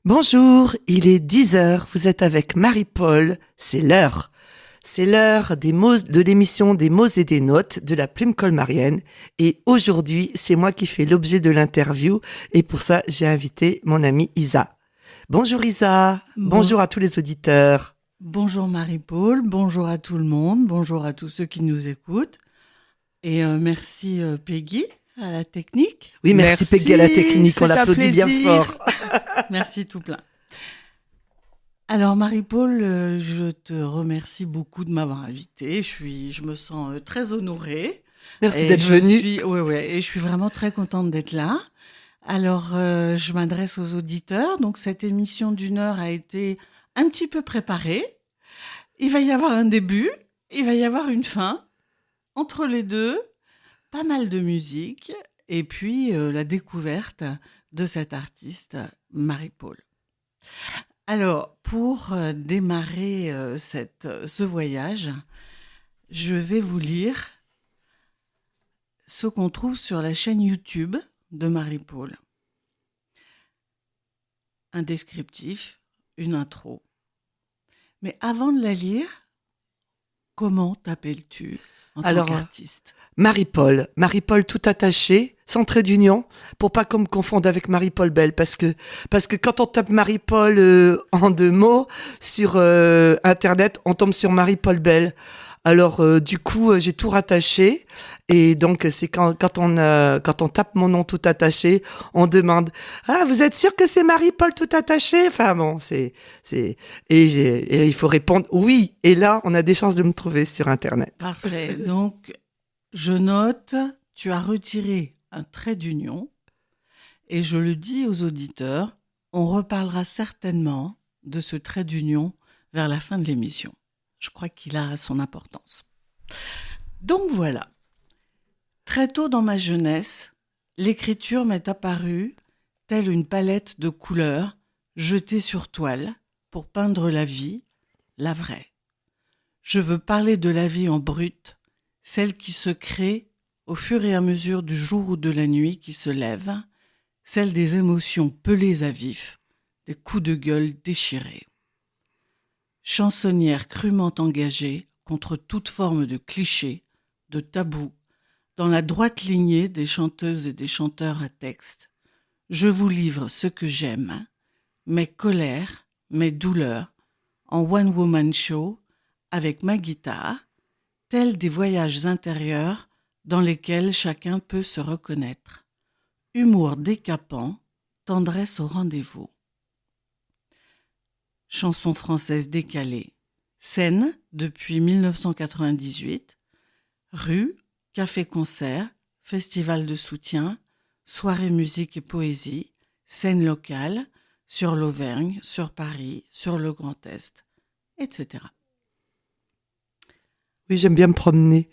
Bonjour, il est 10 heures, vous êtes avec Marie-Paul, c'est l'heure. C'est l'heure des mots, de l'émission des mots et des notes de la plume colmarienne. Et aujourd'hui, c'est moi qui fais l'objet de l'interview. Et pour ça, j'ai invité mon amie Isa. Bonjour Isa, bonjour à tous les auditeurs. Bonjour Marie-Paul, bonjour à tout le monde, bonjour à tous ceux qui nous écoutent. Et merci Peggy à la technique. Oui, merci Peggy à la technique, on l'applaudit bien fort. Merci tout plein. Alors Marie-Paul, je te remercie beaucoup de m'avoir invitée. Je me sens très honorée. Merci d'être venue. Oui, et je suis vraiment très contente d'être là. Alors, je m'adresse aux auditeurs. Donc, cette émission d'une heure a été un petit peu préparée. Il va y avoir un début, il va y avoir une fin. Entre les deux, pas mal de musique. Et puis, la découverte de cette artiste, Marie-Paul. Alors, pour démarrer ce voyage, je vais vous lire ce qu'on trouve sur la chaîne YouTube de Marie-Paul. Un descriptif, une intro. Mais avant de la lire, comment t'appelles-tu en tant qu'artiste ? Marie-Paul tout attaché, sans trait d'union, pour pas qu'on me confonde avec Marie-Paul Bell, parce que quand on tape Marie-Paul en deux mots sur Internet, on tombe sur Marie-Paul Bell. Alors du coup, j'ai tout rattaché, et donc c'est quand on tape mon nom tout attaché, on demande vous êtes sûr que c'est Marie-Paul tout attaché ? Enfin bon, et il faut répondre oui, et là on a des chances de me trouver sur Internet. Parfait. Donc je note, tu as retiré un trait d'union, et je le dis aux auditeurs, on reparlera certainement de ce trait d'union vers la fin de l'émission. Je crois qu'il a son importance. Donc voilà. Très tôt dans ma jeunesse, l'écriture m'est apparue telle une palette de couleurs jetée sur toile pour peindre la vie, la vraie. Je veux parler de la vie en brut, celle qui se crée au fur et à mesure du jour ou de la nuit qui se lève, celle des émotions pelées à vif, des coups de gueule déchirés. Chansonnière crûment engagée contre toute forme de cliché, de tabou, dans la droite lignée des chanteuses et des chanteurs à texte, je vous livre ce que j'aime, mes colères, mes douleurs, en one-woman show, avec ma guitare, tels des voyages intérieurs dans lesquels chacun peut se reconnaître. Humour décapant, tendresse au rendez-vous. Chanson française décalée. Scène depuis 1998. Rue, café-concert, festival de soutien, soirée musique et poésie, scène locale, sur l'Auvergne, sur Paris, sur le Grand Est, etc. Oui, j'aime bien me promener.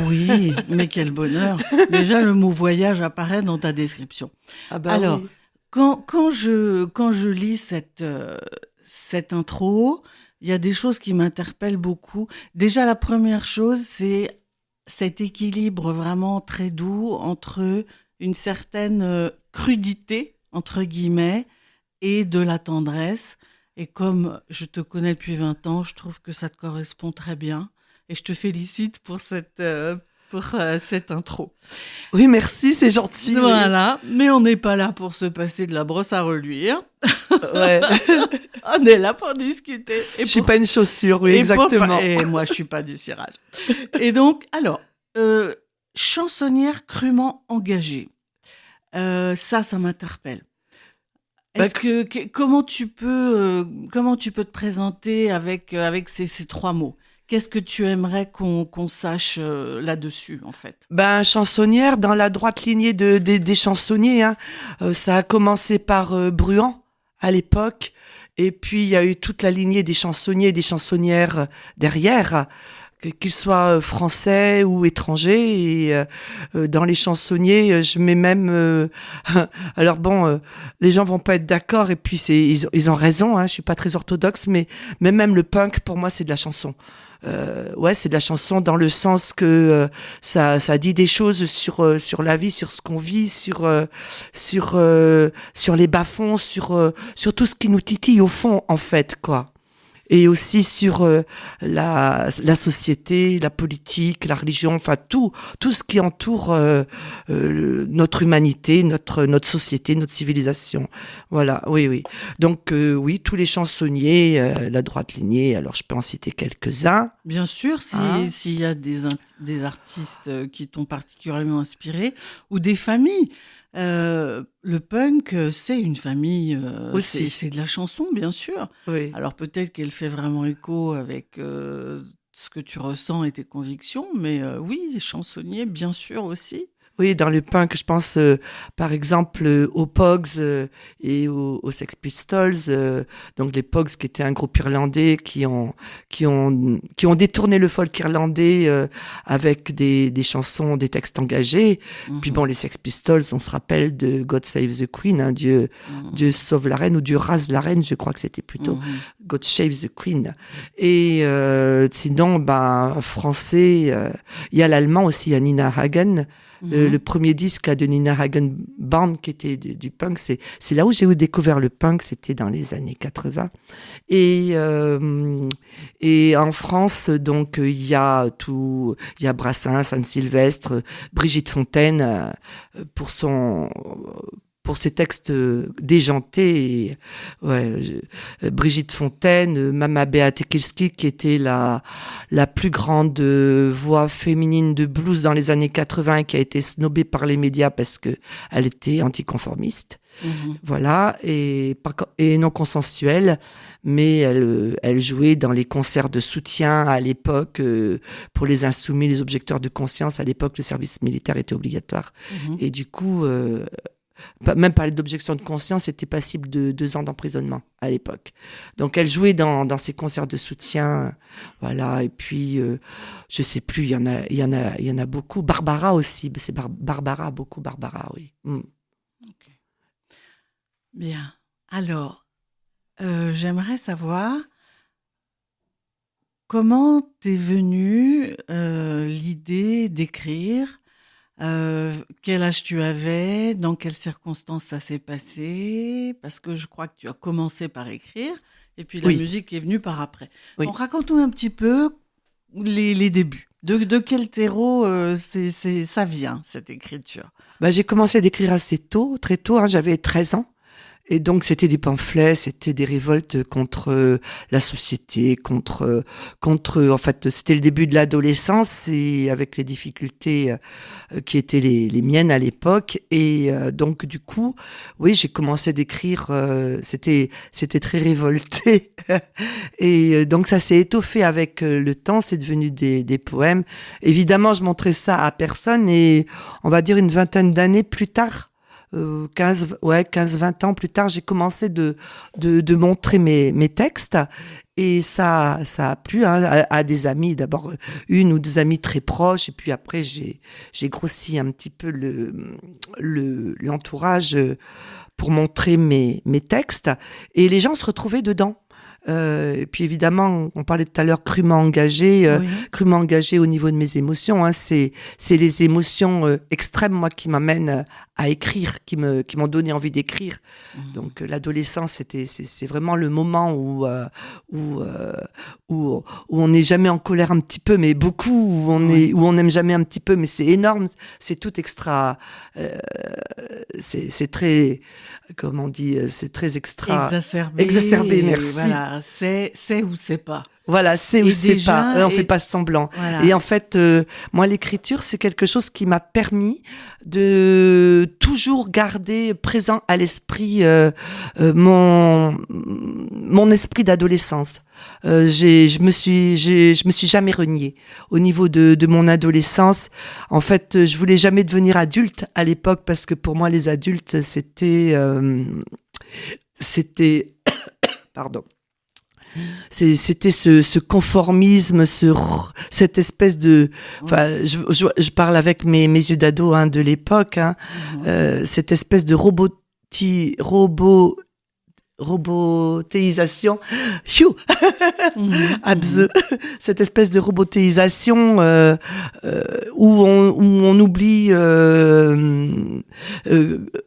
Oui, mais quel bonheur. Déjà, le mot voyage apparaît dans ta description. Alors, oui. quand je lis cette intro, il y a des choses qui m'interpellent beaucoup. Déjà, la première chose, c'est cet équilibre vraiment très doux entre une certaine crudité, entre guillemets, et de la tendresse. Et comme je te connais depuis 20 ans, je trouve que ça te correspond très bien. Et je te félicite pour cette intro. Oui, merci, c'est gentil. Voilà, mais on n'est pas là pour se passer de la brosse à reluire. Ouais. On est là pour discuter. Je suis pas une chaussure, oui, exactement. Et moi, je suis pas du cirage. Et donc, alors, chansonnière crûment engagée. Ça m'interpelle. Comment tu peux te présenter avec ces trois mots ? Qu'est-ce que tu aimerais qu'on sache là-dessus, en fait ? Chansonnière, dans la droite lignée des chansonniers. Hein. Ça a commencé par Bruant, à l'époque. Et puis, il y a eu toute la lignée des chansonniers et des chansonnières derrière, qu'ils soient français ou étrangers. Et dans les chansonniers, je mets même... alors bon, les gens vont pas être d'accord, et puis ils ont raison, hein, je suis pas très orthodoxe, mais même le punk, pour moi, c'est de la chanson. Ouais, c'est de la chanson dans le sens que ça dit des choses sur la vie, sur ce qu'on vit, sur les bas-fonds, sur tout ce qui nous titille au fond, en fait, quoi. Et aussi sur la société, la politique, la religion, enfin tout ce qui entoure notre humanité, notre société, notre civilisation. Voilà, oui. Donc oui, tous les chansonniers, la droite lignée, alors je peux en citer quelques-uns. Bien sûr, s'il y a des artistes qui t'ont particulièrement inspiré, ou des familles. Le punk, c'est une famille, Aussi. c'est de la chanson, bien sûr. Oui. Alors peut-être qu'elle fait vraiment écho avec ce que tu ressens et tes convictions, mais oui, les chansonniers, bien sûr aussi. Oui, dans le punk, je pense par exemple aux Pogs et aux Sex Pistols. Donc les Pogs, qui étaient un groupe irlandais qui ont détourné le folk irlandais avec des chansons, des textes engagés. Puis bon, les Sex Pistols, on se rappelle de God Save the Queen, hein, Dieu sauve la reine, ou Dieu rase la reine, je crois que c'était plutôt God Save the Queen. Et sinon, français, il y a l'allemand aussi, il y a Nina Hagen. Le premier disque de Nina Hagen Band, qui était du punk, c'est là où j'ai découvert le punk, c'était dans les années 80. Et en France, donc il y a Brassens, Anne Sylvestre, Brigitte Fontaine pour ses textes déjantés. Brigitte Fontaine, Mama Beate Kilski, qui était la plus grande voix féminine de blues dans les années 80, qui a été snobée par les médias parce que elle était anticonformiste. Voilà, et non consensuelle, mais elle jouait dans les concerts de soutien à l'époque pour les insoumis, les objecteurs de conscience. À l'époque, le service militaire était obligatoire. Et du coup... même parler d'objection de conscience, c'était passible de 2 ans d'emprisonnement à l'époque. Donc elle jouait dans ces concerts de soutien, voilà. Et puis je sais plus, il y en a beaucoup. Barbara aussi, c'est Barbara, oui. Okay. Bien. Alors, j'aimerais savoir comment t'es venue l'idée d'écrire. Quel âge tu avais, dans quelles circonstances ça s'est passé, parce que je crois que tu as commencé par écrire, et puis la musique est venue par après. Oui. Donc raconte-nous un petit peu les débuts. De quel terreau ça vient, cette écriture? J'ai commencé d'écrire assez tôt, très tôt, hein, j'avais 13 ans. Et donc, c'était des pamphlets, c'était des révoltes contre la société, contre, en fait, c'était le début de l'adolescence, et avec les difficultés qui étaient les miennes à l'époque. Et donc, du coup, oui, j'ai commencé d'écrire, c'était très révolté. Et donc, ça s'est étoffé avec le temps, c'est devenu des poèmes. Évidemment, je montrais ça à personne, et on va dire une vingtaine d'années plus tard, 15-20 ans plus tard, j'ai commencé de montrer mes textes, et ça a plu, hein, à des amis, d'abord 1 ou 2 amis très proches, et puis après j'ai grossi un petit peu l'entourage pour montrer mes textes, et les gens se retrouvaient dedans. Et puis évidemment, on parlait tout à l'heure crûment engagé au niveau de mes émotions, hein. C'est les émotions extrêmes, moi, qui m'amènent à écrire, qui m'ont donné envie d'écrire. Donc l'adolescence, c'est vraiment le moment où on n'est jamais en colère un petit peu, mais beaucoup, où on n'aime jamais un petit peu, mais c'est énorme, c'est tout extra, c'est très, comment on dit, c'est très exacerbé, merci. Voilà, c'est ou c'est pas. Voilà, c'est ou c'est pas. On fait pas semblant. Voilà. Et en fait, moi, l'écriture, c'est quelque chose qui m'a permis de toujours garder présent à l'esprit mon esprit d'adolescence. Je me suis jamais reniée au niveau de mon adolescence. En fait, je voulais jamais devenir adulte à l'époque, parce que pour moi, les adultes, c'était pardon. C'était ce conformisme, cette espèce de, enfin, je parle avec mes yeux d'ado de l'époque, cette espèce de robotisation, Chou Abze, cette espèce de robotisation où on oublie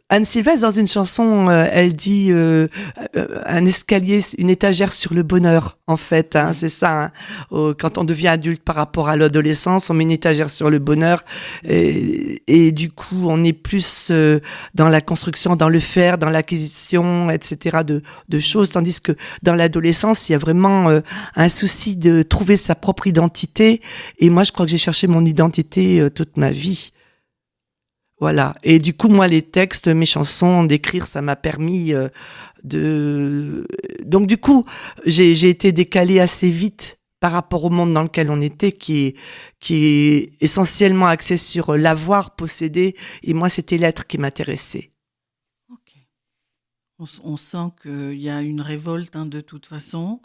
Anne Sylvestre dans une chanson, elle dit un escalier, une étagère sur le bonheur, en fait, c'est ça. Quand on devient adulte par rapport à l'adolescence, on met une étagère sur le bonheur et du coup, on est plus dans la construction, dans le faire, dans l'acquisition, etc. de choses, tandis que dans l'adolescence, il y a vraiment un souci de trouver sa propre identité. Et moi, je crois que j'ai cherché mon identité toute ma vie. Voilà. Et du coup, moi, les textes, mes chansons, d'écrire, ça m'a permis Donc, du coup, j'ai été décalée assez vite par rapport au monde dans lequel on était, qui est essentiellement axé sur l'avoir, posséder. Et moi, c'était l'être qui m'intéressait. Ok. On sent qu'il y a une révolte, de toute façon.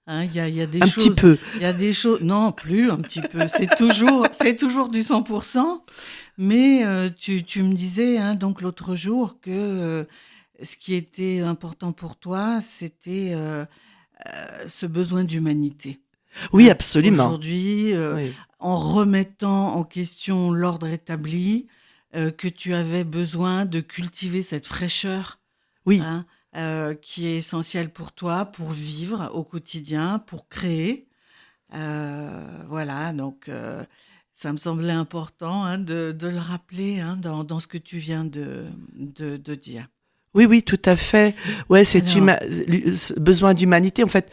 Il y a des un choses. Petit peu. Il y a des choses. Non, plus un petit peu. C'est toujours du 100%. Mais tu me disais donc l'autre jour que ce qui était important pour toi, c'était ce besoin d'humanité. Oui, absolument. Aujourd'hui, Oui. en remettant en question l'ordre établi, que tu avais besoin de cultiver cette fraîcheur. Oui. Qui est essentielle pour toi, pour vivre au quotidien, pour créer. Voilà, donc ça me semblait important de le rappeler dans ce que tu viens de dire. Oui, tout à fait. Ouais, c'est besoin d'humanité. En fait,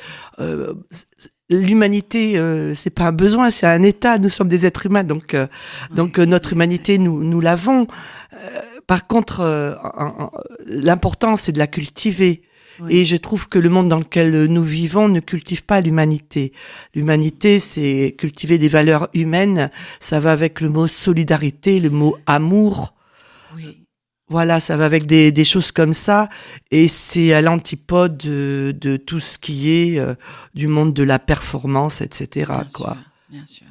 l'humanité, c'est pas un besoin, c'est un état. Nous sommes des êtres humains, donc notre humanité, nous l'avons. Par contre, l'important, c'est de la cultiver. Oui. Et je trouve que le monde dans lequel nous vivons ne cultive pas l'humanité. L'humanité, c'est cultiver des valeurs humaines. Ça va avec le mot solidarité, le mot amour. Oui. Voilà, ça va avec des choses comme ça. Et c'est à l'antipode de tout ce qui est du monde de la performance, etc. Bien sûr.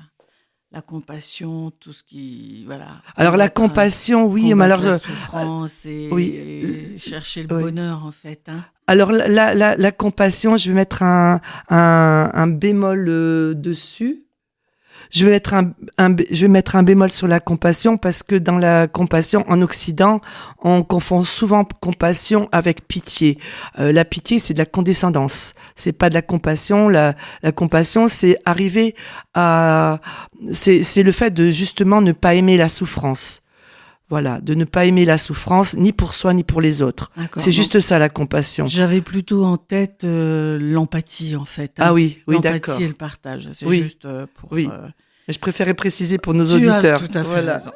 La compassion, tout ce qui... Voilà. Alors la compassion, oui. Mais alors, la souffrance et chercher le bonheur, en fait. Alors la compassion, je vais mettre un bémol dessus. Je vais mettre un bémol sur la compassion parce que dans la compassion en Occident, on confond souvent compassion avec pitié. La pitié, c'est de la condescendance. C'est pas de la compassion. La compassion, c'est arriver c'est le fait de justement ne pas aimer la souffrance. Voilà, de ne pas aimer la souffrance, ni pour soi, ni pour les autres. D'accord, c'est juste ça, la compassion. J'avais plutôt en tête l'empathie, en fait. Ah oui, l'empathie d'accord. Et le partage, c'est juste pour... Oui, mais je préférais préciser pour nos auditeurs. Tu as tout à fait raison.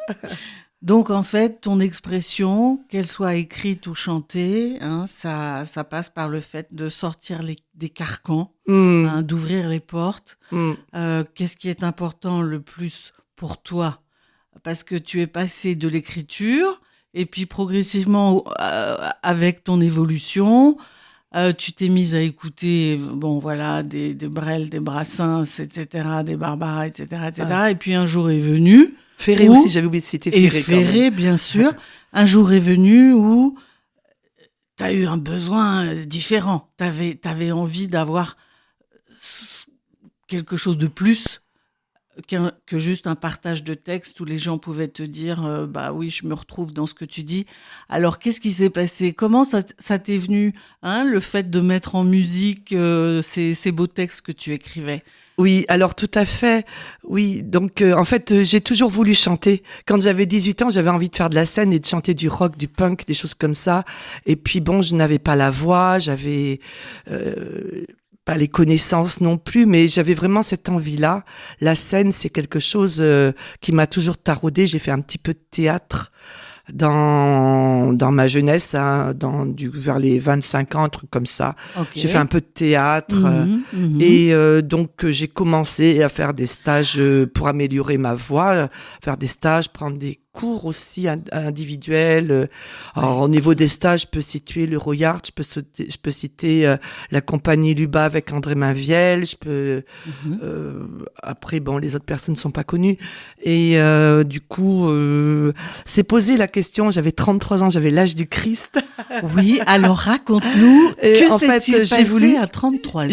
Donc, en fait, ton expression, qu'elle soit écrite ou chantée, ça passe par le fait de sortir des carcans, d'ouvrir les portes. Qu'est-ce qui est important le plus pour toi ? Parce que tu es passé de l'écriture et puis progressivement, avec ton évolution, tu t'es mise à écouter, des Brel, des Brassens, etc., des Barbara, etc., etc. Et puis un jour est venu... Ferré aussi, j'avais oublié de citer Ferré. Et Ferré, bien sûr. Un jour est venu où tu as eu un besoin différent. T'avais envie d'avoir quelque chose de plus que juste un partage de texte où les gens pouvaient te dire oui, je me retrouve dans ce que tu dis. Alors, qu'est-ce qui s'est passé ? Comment ça t'est venu, le fait de mettre en musique ces beaux textes que tu écrivais ? Oui, alors tout à fait. Oui, donc en fait, j'ai toujours voulu chanter. Quand j'avais 18 ans, j'avais envie de faire de la scène et de chanter du rock, du punk, des choses comme ça. Et puis je n'avais pas la voix, j'avais pas les connaissances non plus, mais j'avais vraiment cette envie-là. La scène, c'est quelque chose qui m'a toujours taraudée. J'ai fait un petit peu de théâtre dans ma jeunesse, vers les 25 ans, un truc comme ça. Okay. J'ai fait un peu de théâtre et donc j'ai commencé à faire des stages pour améliorer ma voix, faire des stages, prendre des parcours aussi individuel. Alors, au niveau des stages, je peux situer le Royard, je peux citer la compagnie Luba avec André Mainviel. Après, bon, les autres personnes ne sont pas connues. Et du coup, c'est posé la question. J'avais 33 ans, j'avais l'âge du Christ. Oui, alors raconte-nous, que en fait, s'est-il passé à 33 ans?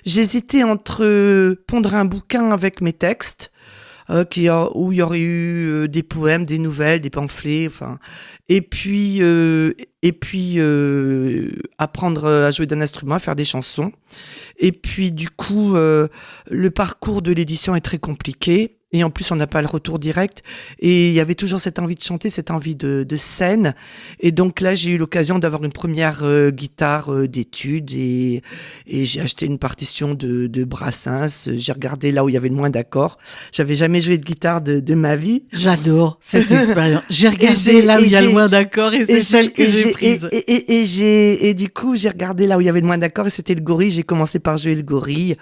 J'hésitais entre pondre un bouquin avec mes textes, où il y aurait eu des poèmes, des nouvelles, des pamphlets, enfin, et puis apprendre à jouer d'un instrument, à faire des chansons. Et puis du coup, le parcours de l'édition est très compliqué. Et en plus, on n'a pas le retour direct. Et il y avait toujours cette envie de chanter, cette envie de scène. Et donc là, j'ai eu l'occasion d'avoir une première guitare d'études. Et j'ai acheté une partition de Brassens. J'ai regardé là où il y avait le moins d'accords. J'avais jamais joué de guitare de ma vie. J'adore cette expérience. J'ai regardé là où il y a le moins d'accords et c'est celle que j'ai prise. Et du coup, j'ai regardé là où il y avait le moins d'accords et c'était le gorille. J'ai commencé par jouer le gorille.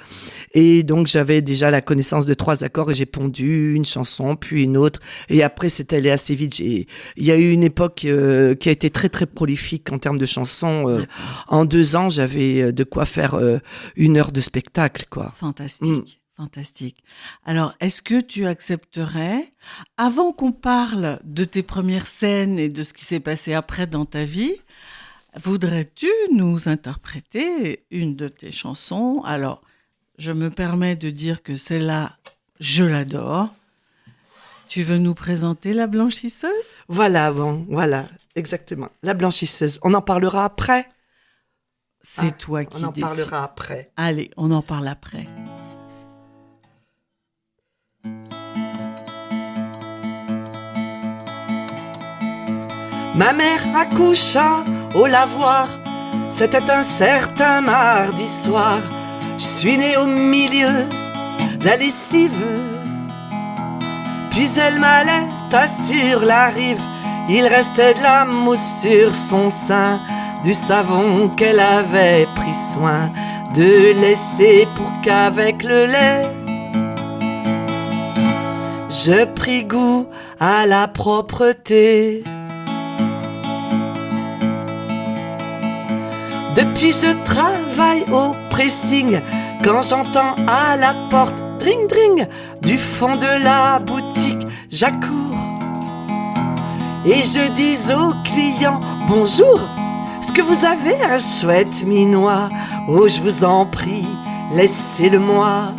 Et donc, j'avais déjà la connaissance de 3 accords et j'ai pondu une chanson, puis une autre. Et après, c'est allé assez vite. Il y a eu une époque qui a été très, très prolifique en termes de chansons. En 2 ans, j'avais de quoi faire 1 heure de spectacle, quoi. Fantastique. Fantastique. Alors, est-ce que tu accepterais, avant qu'on parle de tes premières scènes et de ce qui s'est passé après dans ta vie, voudrais-tu nous interpréter une de tes chansons? Alors, je me permets de dire que celle-là, je l'adore. Tu veux nous présenter La Blanchisseuse? Voilà, exactement. La Blanchisseuse. On en parlera après. C'est toi qui décides. On en parlera après. Allez, on en parle après. Ma mère accoucha au lavoir, c'était un certain mardi soir. Je suis né au milieu de la lessive, puis elle m'allait sur la rive. Il restait de la mousse sur son sein, du savon qu'elle avait pris soin de laisser pour qu'avec le lait je pris goût à la propreté. Depuis je travaille au pressing, quand j'entends à la porte dring dring du fond de la boutique, j'accours et je dis aux clients bonjour, est-ce que vous avez un chouette minois? Oh, je vous en prie, laissez-le-moi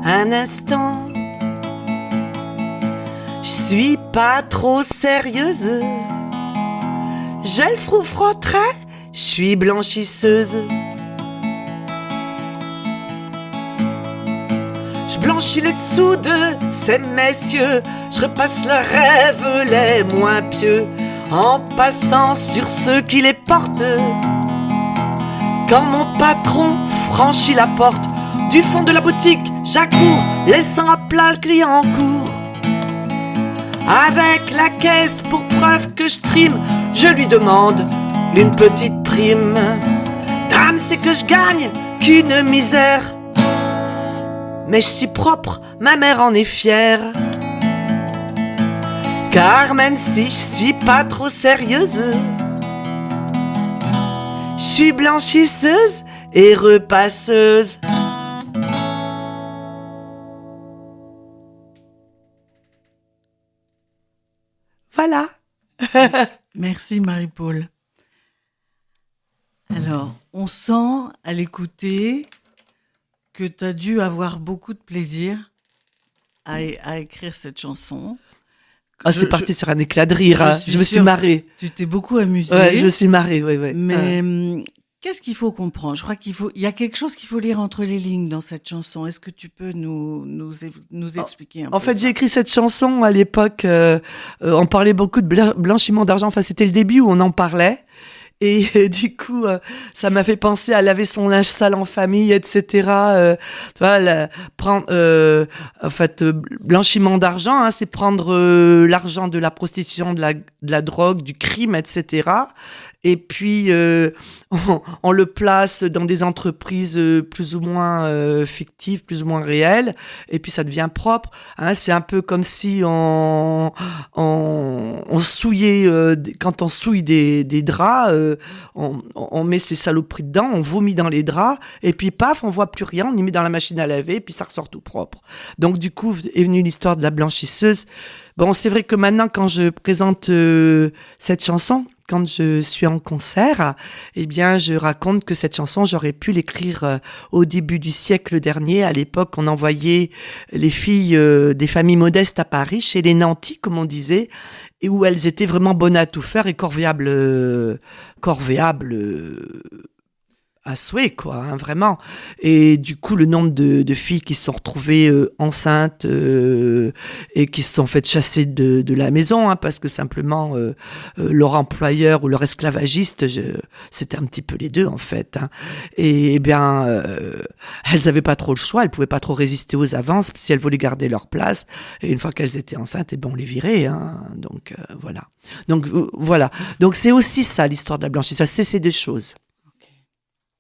un instant. Je suis pas trop sérieuse, j'ai le froufrou très, je suis blanchisseuse. Je blanchis les dessous de ces messieurs, je repasse leurs rêves les moins pieux, en passant sur ceux qui les portent. Quand mon patron franchit la porte, du fond de la boutique, j'accours, laissant à plat le client en cours. Avec la caisse pour preuve que je trime, je lui demande une petite prime. Dame, c'est que je gagne qu'une misère, mais je suis propre, ma mère en est fière. Car même si je suis pas trop sérieuse, je suis blanchisseuse et repasseuse. Voilà. Merci Marie-Paul. Alors, on sent à l'écouter que tu as dû avoir beaucoup de plaisir à écrire cette chanson. C'est parti sur un éclat de rire. Je me suis marrée. Tu t'es beaucoup amusée. Ouais, je me suis marrée, ouais. Mais qu'est-ce qu'il faut comprendre? Je crois il y a quelque chose qu'il faut lire entre les lignes dans cette chanson. Est-ce que tu peux nous expliquer un peu En fait, ça? j'ai écrit cette chanson à l'époque. On parlait beaucoup de blanchiment d'argent. Enfin, c'était le début où on en parlait. Et du coup, ça m'a fait penser à laver son linge sale en famille, etc. Tu vois, prendre, en fait, blanchiment d'argent, hein, c'est prendre l'argent de la prostitution, de la drogue, du crime, etc. Et puis, on le place dans des entreprises plus ou moins fictives, plus ou moins réelles. Et puis, ça devient propre. Hein, c'est un peu comme si on souillait, quand on souille des draps, on met ces saloperies dedans, on vomit dans les draps, et puis paf, on voit plus rien, on y met dans la machine à laver, et puis ça ressort tout propre. Donc, du coup, est venue l'histoire de la blanchisseuse. Bon, c'est vrai que maintenant, quand je présente cette chanson, quand je suis en concert, eh bien, je raconte que cette chanson, j'aurais pu l'écrire au début du siècle dernier. À l'époque, on envoyait les filles des familles modestes à Paris, chez les nantis, comme on disait, et où elles étaient vraiment bonnes à tout faire et corvéables à souhait, quoi, hein, vraiment. Et du coup, le nombre de filles qui se sont retrouvées enceintes et qui se sont faites chasser de la maison, hein, parce que simplement leur employeur ou leur esclavagiste, c'était un petit peu les deux, en fait. Hein. Et bien, elles avaient pas trop le choix, elles pouvaient pas trop résister aux avances si elles voulaient garder leur place. Et une fois qu'elles étaient enceintes, eh ben, on les virait. Hein. Donc, voilà. Donc, voilà. Donc, c'est aussi ça, l'histoire de la blanchisseuse. C'est ces deux choses.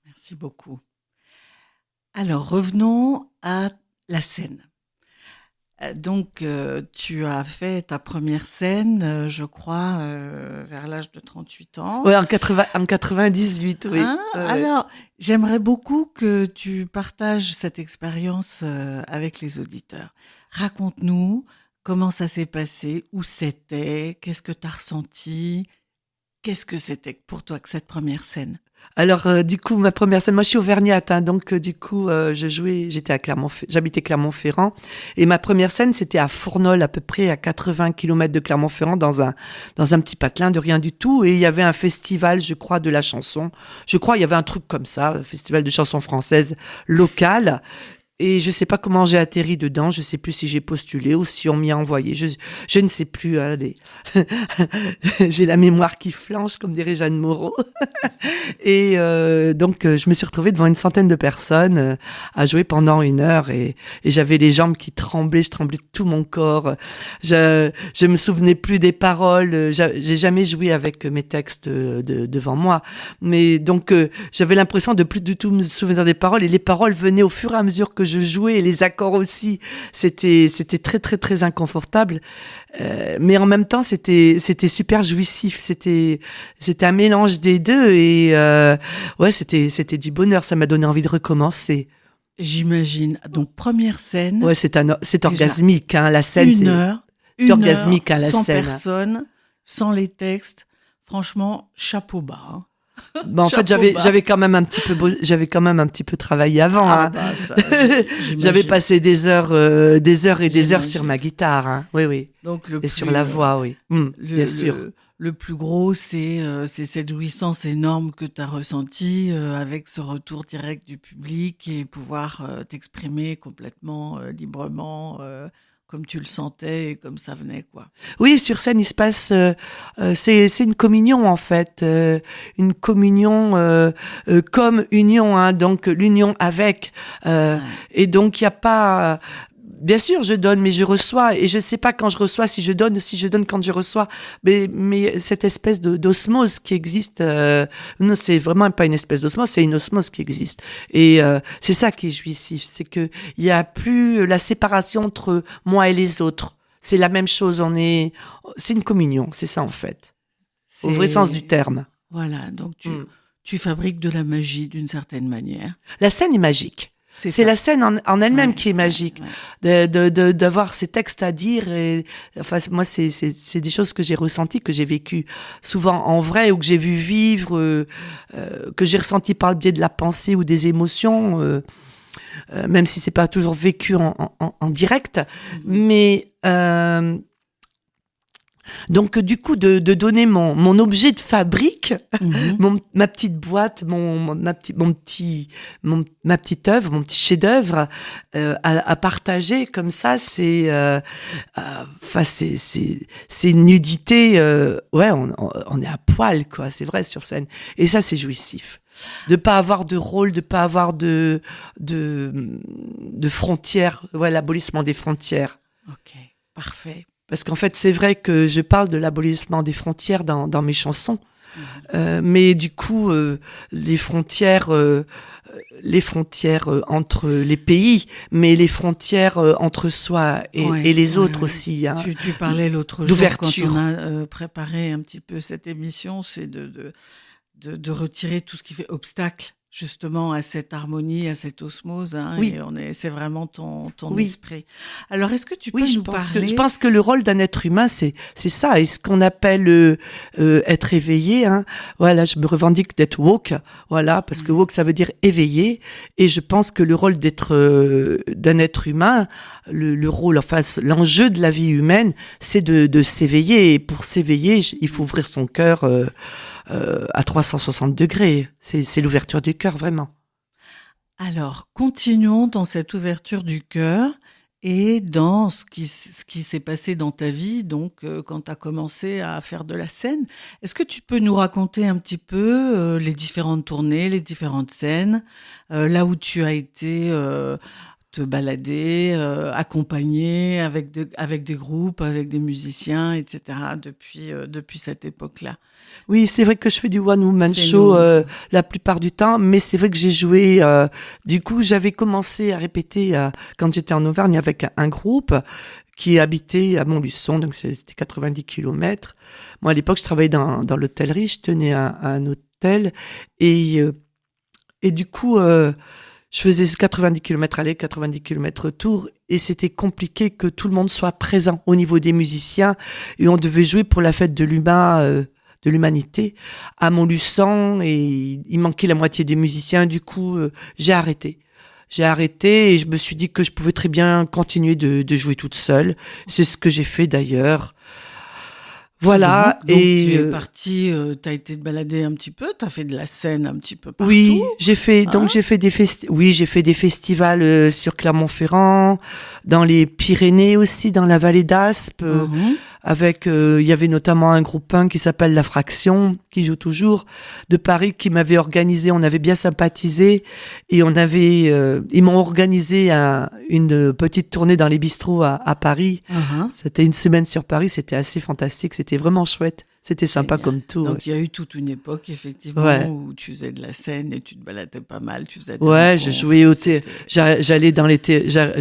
Merci beaucoup. Alors, revenons à la scène. Donc, tu as fait ta première scène, je crois, vers l'âge de 38 ans. Oui, en 98, oui. Hein? Alors, j'aimerais beaucoup que tu partages cette expérience avec les auditeurs. Raconte-nous comment ça s'est passé, où c'était, qu'est-ce que tu as ressenti, qu'est-ce que c'était pour toi que cette première scène? Alors, du coup, ma première scène, moi je suis auvergnate, hein, donc du coup, j'habitais Clermont-Ferrand, et ma première scène, c'était à Fournols, à peu près à 80 km de Clermont-Ferrand, dans un petit patelin de rien du tout, et il y avait un festival, je crois, de la chanson. Je crois, il y avait un truc comme ça, un festival de chansons françaises locales. Et je sais pas comment j'ai atterri dedans, je sais plus si j'ai postulé ou si on m'y a envoyé, je ne sais plus. Hein, j'ai la mémoire qui flanche, comme dirait Jeanne Moreau. Et donc, je me suis retrouvée devant une centaine de personnes à jouer pendant 1 heure et j'avais les jambes qui tremblaient, je tremblais de tout mon corps. Je me souvenais plus des paroles, j'ai jamais joué avec mes textes devant moi. Mais donc, j'avais l'impression de plus du tout me souvenir des paroles et les paroles venaient au fur et à mesure que je jouais et les accords aussi. C'était très, très, très inconfortable. Mais en même temps, c'était super jouissif. C'était un mélange des deux et ouais, c'était du bonheur. Ça m'a donné envie de recommencer. J'imagine. Donc première scène. Ouais, c'est orgasmique. Hein, la scène, c'est orgasmique. Hein, la sans scène. personne, sans les textes. Franchement, chapeau bas. Hein. Bah, en fait, j'avais quand même un petit peu travaillé avant. Ah hein. bah ça, J'avais passé des heures et des heures sur ma guitare. Hein. Oui, oui. Donc sur la voix, oui. Bien sûr. Le plus gros, c'est cette jouissance énorme que tu as ressentie avec ce retour direct du public et pouvoir t'exprimer complètement librement comme tu le sentais et comme ça venait, quoi. Oui, sur scène, il se passe, c'est une communion en fait, une communion comme union, hein, donc l'union avec, et donc il y a pas. Bien sûr, je donne, mais je reçois, et je sais pas quand je reçois si je donne ou si je donne quand je reçois. Mais cette espèce d'osmose qui existe, non, c'est vraiment pas une espèce d'osmose, c'est une osmose qui existe. Et c'est ça qui est jouissif, c'est que il y a plus la séparation entre moi et les autres. C'est la même chose, c'est une communion, c'est ça en fait, au vrai sens du terme. Voilà, donc tu fabriques de la magie d'une certaine manière. La scène est magique. C'est la scène en elle-même qui est magique, d'avoir ces textes à dire. Et enfin, moi, c'est des choses que j'ai ressenties, que j'ai vécues souvent en vrai ou que j'ai vu vivre, que j'ai ressenties par le biais de la pensée ou des émotions, même si c'est pas toujours vécu en direct. Mais Donc du coup de donner mon objet de fabrique, ma petite boîte, ma petite œuvre, mon petit chef-d'œuvre à partager comme ça, c'est une nudité. Ouais, on est à poil quoi, c'est vrai sur scène. Et ça c'est jouissif. De pas avoir de rôle, de pas avoir de frontières. Ouais, l'abolissement des frontières. Ok, parfait. Parce qu'en fait, c'est vrai que je parle de l'abolissement des frontières dans mes chansons. Mais du coup, les frontières entre les pays, mais les frontières entre soi et les autres aussi. Hein. Tu parlais l'autre jour quand on a préparé un petit peu cette émission, c'est de retirer tout ce qui fait obstacle justement à cette harmonie, à cette osmose. Hein, oui. Et c'est vraiment ton oui. esprit. Alors, est-ce que tu peux nous parler... Je pense que le rôle d'un être humain, c'est ça. Et ce qu'on appelle être éveillé. Hein. Voilà, je me revendique d'être woke. Voilà, parce que woke, ça veut dire éveillé. Et je pense que le rôle d'un être humain, le rôle, enfin, l'enjeu de la vie humaine, c'est de s'éveiller. Et pour s'éveiller, il faut ouvrir son cœur à 360 degrés. C'est l'ouverture du cœur, vraiment. Alors, continuons dans cette ouverture du cœur et dans ce qui s'est passé dans ta vie, donc quand tu as commencé à faire de la scène. Est-ce que tu peux nous raconter un petit peu les différentes tournées, les différentes scènes, là où tu as été te balader, accompagner avec des groupes, avec des musiciens, etc. depuis cette époque-là. Oui, c'est vrai que je fais du one-woman show la plupart du temps, mais c'est vrai que j'ai joué... du coup, j'avais commencé à répéter quand j'étais en Auvergne avec un groupe qui habitait à Montluçon, donc c'était 90 kilomètres. Moi, à l'époque, je travaillais dans l'hôtellerie, je tenais un hôtel, et du coup... je faisais 90 km aller, 90 km retour, et c'était compliqué que tout le monde soit présent au niveau des musiciens, et on devait jouer pour la fête de l'humanité à Montluçon, et il manquait la moitié des musiciens. Du coup, j'ai arrêté et je me suis dit que je pouvais très bien continuer de jouer toute seule. C'est ce que j'ai fait d'ailleurs. Voilà. Donc tu es partie, tu as été te balader un petit peu, tu as fait de la scène un petit peu partout. Oui, j'ai fait des festivals sur Clermont-Ferrand, dans les Pyrénées aussi, dans la vallée d'Aspe, avec il y avait notamment un groupe punk qui s'appelle La Fraction, qui joue toujours, de Paris, qui m'avait organisé, on avait bien sympathisé, et ils m'ont organisé une petite tournée dans les bistrots à Paris. C'était une semaine sur Paris, c'était assez fantastique, c'était vraiment chouette. C'était sympa comme tout. Donc, il y a eu toute une époque, effectivement, où tu faisais de la scène et tu te baladais pas mal, tu faisais des rencontres, je jouais au j'allais dans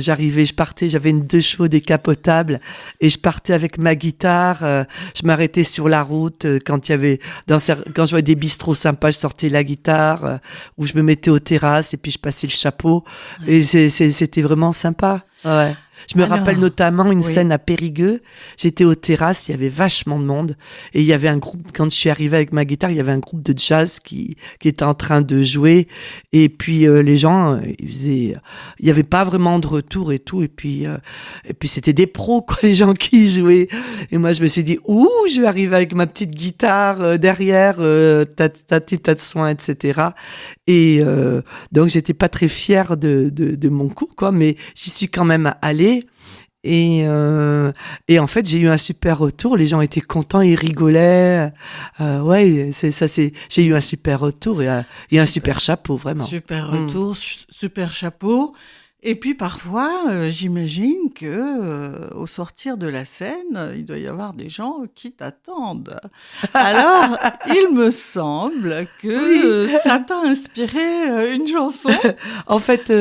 j'arrivais, je partais, j'avais une 2 chevaux décapotable et je partais avec ma guitare, je m'arrêtais sur la route quand je voyais des bistrots sympas, je sortais la guitare, ou je me mettais aux terrasses et puis je passais le chapeau, et c'était vraiment sympa. Ouais. Je me rappelle notamment une scène à Périgueux. J'étais aux terrasses, il y avait vachement de monde. Et il y avait un groupe, quand je suis arrivée avec ma guitare, il y avait un groupe de jazz qui était en train de jouer. Et puis les gens, il y avait pas vraiment de retour et tout. Et puis c'était des pros, quoi, les gens qui jouaient. Et moi, je me suis dit, je vais arriver avec ma petite guitare derrière, tas de soins, etc. Et donc, j'étais pas très fière de mon coup, quoi. Mais j'y suis quand même allée. Et en fait, j'ai eu un super retour. Les gens étaient contents, ils rigolaient. J'ai eu un super retour et un super chapeau, vraiment. Super retour, super chapeau. Et puis parfois, j'imagine que au sortir de la scène, il doit y avoir des gens qui t'attendent. Alors, il me semble que ça t'a inspiré une chanson. En fait,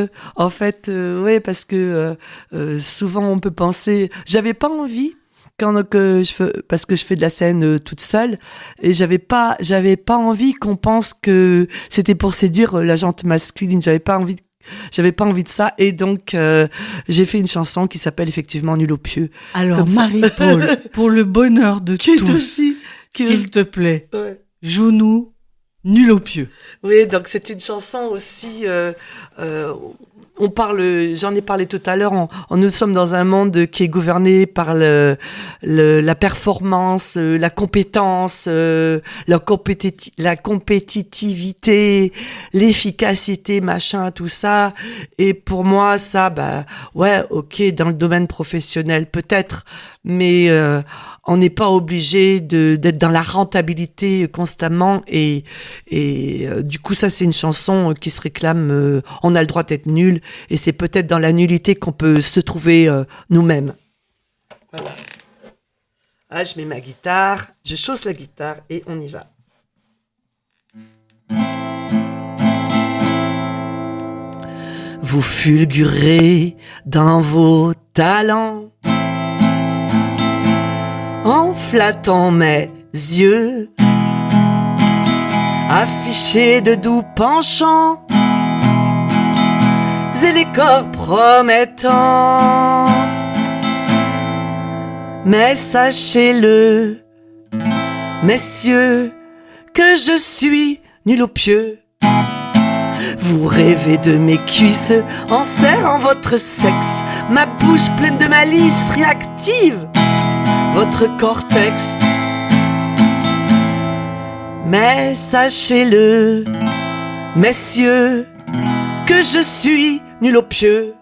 ouais, parce que souvent on peut penser. J'avais pas envie. Parce que je fais de la scène toute seule, et j'avais pas envie qu'on pense que c'était pour séduire la gente masculine. J'avais pas envie de ça, et donc j'ai fait une chanson qui s'appelle effectivement Nul aux pieux. Alors Marie-Paul, pour le bonheur de tous, s'il te plaît, joue-nous Nul aux pieux. Oui, donc c'est une chanson aussi on parle, j'en ai parlé tout à l'heure, nous sommes dans un monde qui est gouverné par la performance, la compétence, la compétitivité, l'efficacité, machin, tout ça. Et pour moi, ça, bah, ouais, ok, dans le domaine professionnel, peut-être, mais on n'est pas obligé d'être dans la rentabilité constamment. Et du coup, ça, c'est une chanson qui se réclame, on a le droit d'être nul, et c'est peut-être dans la nullité qu'on peut se trouver nous-mêmes. Voilà. Ah, je mets ma guitare, je chausse la guitare et on y va. Vous fulgurez dans vos talents en flattant mes yeux, affichés de doux penchants et les corps promettants. Mais sachez-le, messieurs, que je suis nul au pieu. Vous rêvez de mes cuisses en serrant votre sexe, ma bouche pleine de malice réactive votre cortex. Mais sachez-le, messieurs, que je suis nul au pieu.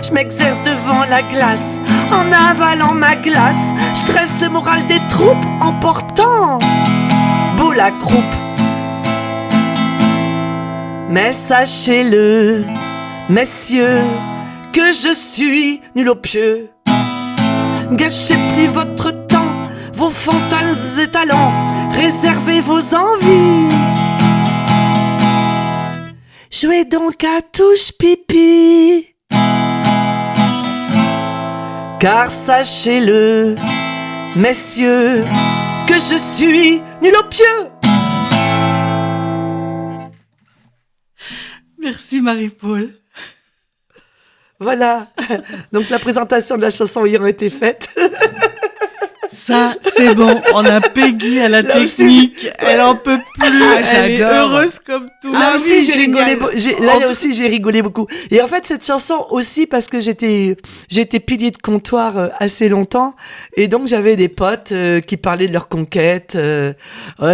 Je m'exerce devant la glace, en avalant ma glace. Je dresse le moral des troupes en portant beau la croupe. Mais sachez-le, messieurs, que je suis nul au pieu. Gâchez plus votre temps, vos fantasmes et talents, réservez vos envies. Jouez donc à touche pipi. Car sachez-le, messieurs, que je suis nul au pieu. Merci Marie-Paul. Voilà, donc la présentation de la chanson ayant été faite. Ça, c'est bon, on a Peggy à la technique, elle en peut plus, elle est heureuse comme tout. Là aussi, j'ai rigolé, j'ai rigolé beaucoup. Et en fait, cette chanson aussi, parce que j'étais pilier de comptoir assez longtemps, et donc j'avais des potes qui parlaient de leur conquête.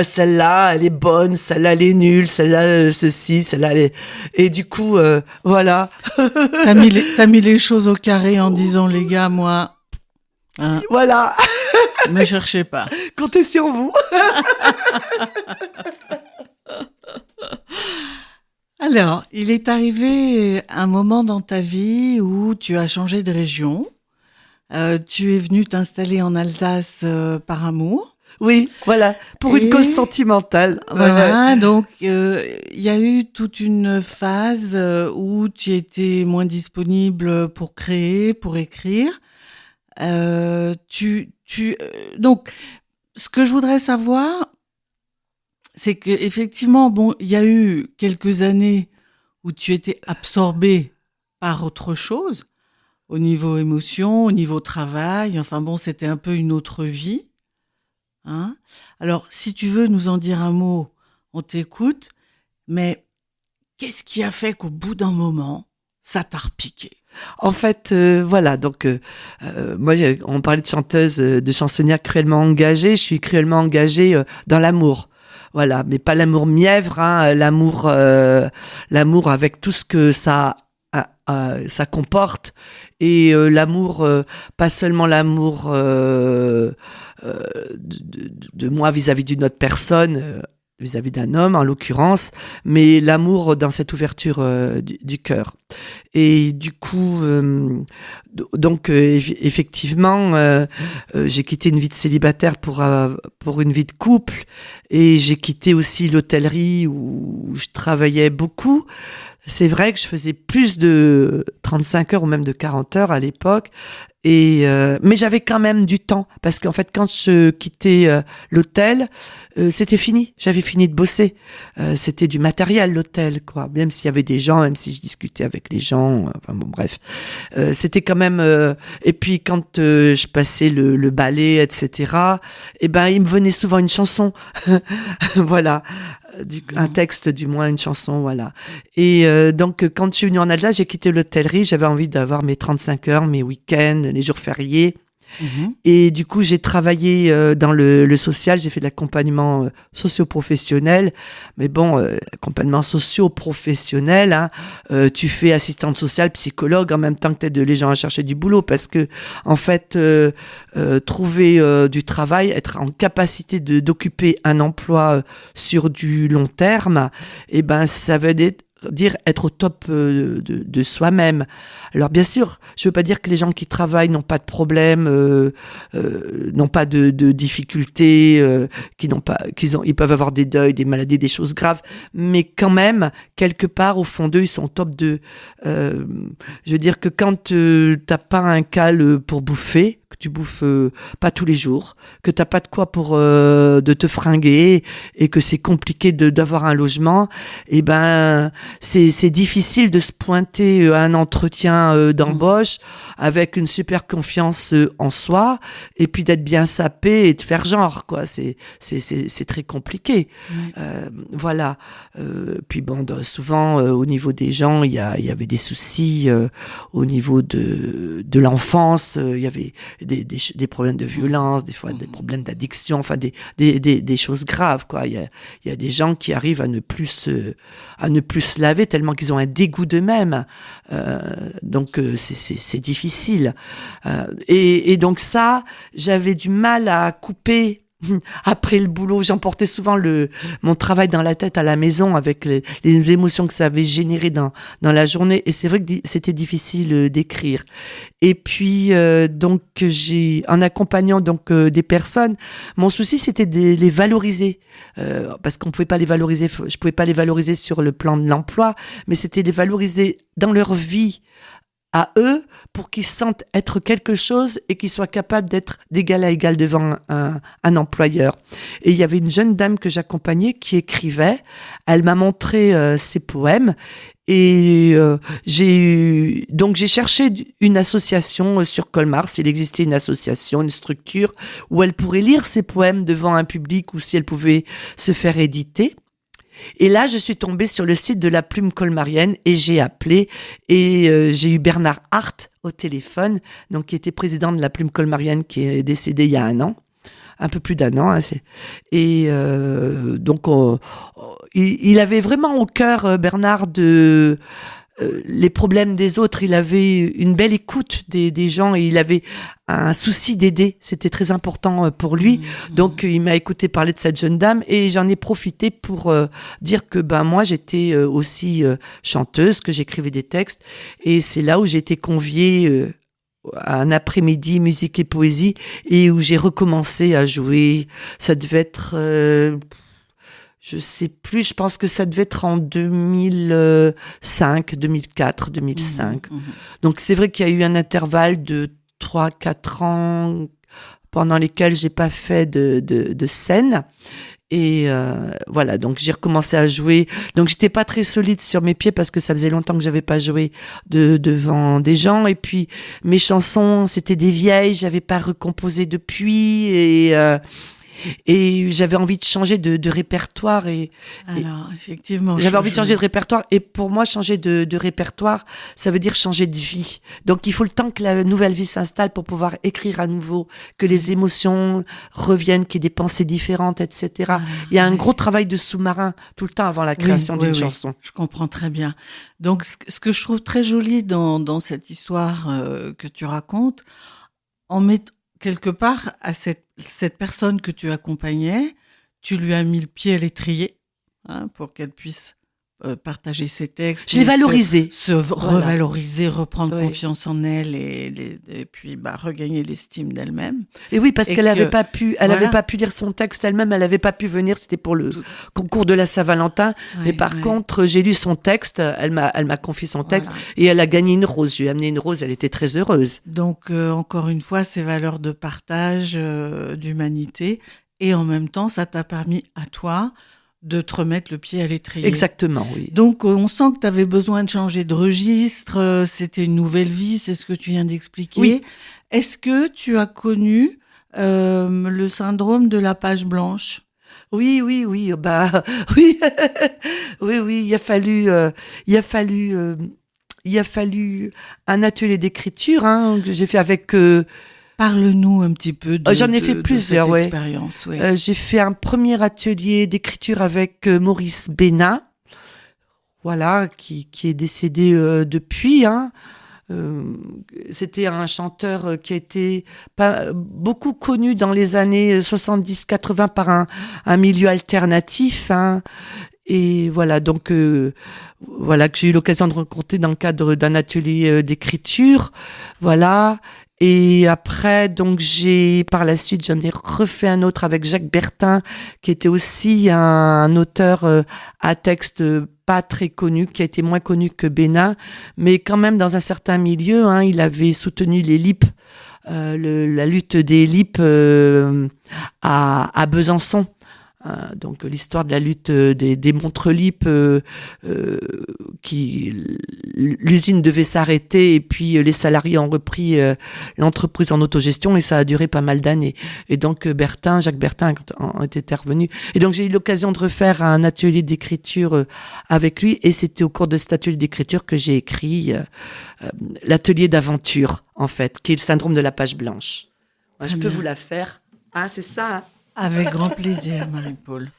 Celle-là, elle est bonne, celle-là, elle est nulle, celle-là, ceci, celle-là, elle est... Et du coup, voilà. T'as mis les choses au carré en disant, les gars, moi... Hein, voilà. Ne cherchez pas. Comptez sur vous. Alors, il est arrivé un moment dans ta vie où tu as changé de région. Tu es venu t'installer en Alsace par amour. Oui, voilà, pour une cause sentimentale. Voilà, donc il y a eu toute une phase où tu étais moins disponible pour créer, pour écrire. Donc, ce que je voudrais savoir, c'est que effectivement, bon, il y a eu quelques années où tu étais absorbé par autre chose, au niveau émotion, au niveau travail. Enfin bon, c'était un peu une autre vie. Hein ? Alors, si tu veux nous en dire un mot, on t'écoute. Mais qu'est-ce qui a fait qu'au bout d'un moment, ça t'a repiqué ? En fait, voilà, donc moi, on parlait de chanteuse, de chansonnière cruellement engagée. Je suis cruellement engagée dans l'amour, voilà, mais pas l'amour mièvre, hein, l'amour avec tout ce que ça comporte, et l'amour, pas seulement l'amour de moi vis-à-vis d'une autre personne. Vis-à-vis d'un homme, en l'occurrence, mais l'amour dans cette ouverture du cœur. Et du coup, effectivement, j'ai quitté une vie de célibataire pour une vie de couple, et j'ai quitté aussi l'hôtellerie où je travaillais beaucoup. C'est vrai que je faisais plus de 35 heures ou même de 40 heures à l'époque. Mais j'avais quand même du temps, parce qu'en fait, quand je quittais l'hôtel, c'était fini. J'avais fini de bosser. C'était du matériel, l'hôtel, quoi. Même s'il y avait des gens, même si je discutais avec les gens, enfin bon, bref. C'était quand même... Et puis, quand je passais le balai, etc., eh ben, il me venait souvent une chanson. Voilà. un texte, du moins une chanson, voilà. Et donc, quand je suis venue en Alsace, j'ai quitté l'hôtellerie. J'avais envie d'avoir mes 35 heures, mes week-ends, les jours fériés. Mhm. Et du coup, j'ai travaillé dans le social, j'ai fait de l'accompagnement socio-professionnel. Mais bon, accompagnement socio-professionnel, hein, tu fais assistante sociale, psychologue, en même temps que t'aides les gens à chercher du boulot. Parce que, en fait, trouver du travail, être en capacité d'occuper un emploi sur du long terme, eh ben, ça veut dire être au top de soi-même. Alors bien sûr, je veux pas dire que les gens qui travaillent n'ont pas de problèmes, n'ont pas de difficultés, ils peuvent avoir des deuils, des maladies, des choses graves, mais quand même quelque part au fond d'eux, ils sont au top de. Je veux dire que quand t'as pas un cal pour bouffer, que tu bouffes pas tous les jours, que t'as pas de quoi pour de te fringuer et que c'est compliqué d'avoir un logement, et ben c'est difficile de se pointer à un entretien d'embauche avec une super confiance en soi et puis d'être bien sapé et de faire genre quoi. C'est très compliqué. Voilà. Puis bon, souvent au niveau des gens, il y avait des soucis au niveau de l'enfance. Il y avait des problèmes de violence, des fois des problèmes d'addiction, enfin des choses graves quoi. Il y a des gens qui arrivent à ne plus se laver tellement qu'ils ont un dégoût d'eux-mêmes. Donc c'est difficile. Et donc ça, j'avais du mal à couper. Après le boulot, j'emportais souvent mon travail dans la tête à la maison avec les émotions que ça avait généré dans la journée. Et c'est vrai que c'était difficile d'écrire. Et puis, donc, en accompagnant donc des personnes, mon souci c'était de les valoriser. Parce qu'on pouvait pas les valoriser, je pouvais pas les valoriser sur le plan de l'emploi, mais c'était les valoriser dans leur vie à eux pour qu'ils sentent être quelque chose et qu'ils soient capables d'être d'égal à égal devant un employeur. Et il y avait une jeune dame que j'accompagnais qui écrivait. Elle m'a montré ses poèmes et j'ai cherché une association sur Colmar, s'il existait une association, une structure où elle pourrait lire ses poèmes devant un public ou si elle pouvait se faire éditer. Et là, je suis tombée sur le site de la Plume colmarienne et j'ai appelé et j'ai eu Bernard Hart au téléphone, donc qui était président de la Plume colmarienne, qui est décédé il y a un peu plus d'1 an. Hein, et donc, il avait vraiment au cœur, Bernard, les problèmes des autres. Il avait une belle écoute des gens et il avait un souci d'aider. C'était très important pour lui. Donc, il m'a écouté parler de cette jeune dame et j'en ai profité pour dire que moi, j'étais aussi chanteuse, que j'écrivais des textes. Et c'est là où j'ai été conviée à un après-midi musique et poésie et où j'ai recommencé à jouer. Ça devait être... je sais plus, je pense que ça devait être en 2005, 2004, 2005. Donc c'est vrai qu'il y a eu un intervalle de 3-4 ans pendant lesquels j'ai pas fait de scène. Et voilà, donc j'ai recommencé à jouer. Donc j'étais pas très solide sur mes pieds parce que ça faisait longtemps que j'avais pas joué devant des gens. Et puis mes chansons, c'était des vieilles, j'avais pas recomposé depuis et j'avais envie de changer de répertoire Alors, effectivement. J'avais envie de changer de répertoire et pour moi, changer de répertoire, ça veut dire changer de vie. Donc, il faut le temps que la nouvelle vie s'installe pour pouvoir écrire à nouveau, que les émotions reviennent, qu'il y ait des pensées différentes, etc. Il y a un gros travail de sous-marin tout le temps avant la création d'une chanson. Je comprends très bien. Donc, ce que je trouve très joli dans cette histoire que tu racontes, en mettant quelque part à cette personne que tu accompagnais, tu lui as mis le pied à l'étrier pour qu'elle puisse partager ses textes. Je l'ai valorisé. Se revaloriser, reprendre confiance en elle et puis regagner l'estime d'elle-même. Et oui, parce qu'elle n'avait pas pu, avait pas pu lire son texte elle-même, elle n'avait pas pu venir, c'était pour le concours de la Saint-Valentin. Mais par contre, j'ai lu son texte, elle m'a confié son texte et elle a gagné une rose. Je lui ai amené une rose, elle était très heureuse. Donc, encore une fois, ces valeurs de partage, d'humanité et en même temps, ça t'a permis à toi de te remettre le pied à l'étrier. Exactement, oui. Donc, on sent que tu avais besoin de changer de registre, c'était une nouvelle vie, c'est ce que tu viens d'expliquer. Oui. Est-ce que tu as connu le syndrome de la page blanche ? Oui, oui, oui, bah oui, oui, oui. Il a fallu un atelier d'écriture que j'ai fait avec. Parle-nous un petit peu J'en ai fait de cette plusieurs, ouais. expérience. Oui. J'ai fait un premier atelier d'écriture avec Maurice Bénin, voilà, qui est décédé depuis. Euh, C'était un chanteur qui a été beaucoup connu dans les années 70-80 par un milieu alternatif. Et voilà, donc voilà que j'ai eu l'occasion de rencontrer dans le cadre d'un atelier d'écriture. Voilà. Et après, donc par la suite, j'en ai refait un autre avec Jacques Bertin, qui était aussi un auteur à texte pas très connu, qui a été moins connu que Bénin, mais quand même dans un certain milieu, il avait soutenu les LIP, la lutte des LIP à Besançon. Donc l'histoire de la lutte des Montrelip, l'usine devait s'arrêter et puis les salariés ont repris l'entreprise en autogestion et ça a duré pas mal d'années. Et donc Jacques Bertin était intervenu. Et donc j'ai eu l'occasion de refaire un atelier d'écriture avec lui et c'était au cours de cet atelier d'écriture que j'ai écrit l'atelier d'aventure en fait, qui est le syndrome de la page blanche. Moi, je peux vous la faire. C'est ça. Avec grand plaisir, Marie-Paul.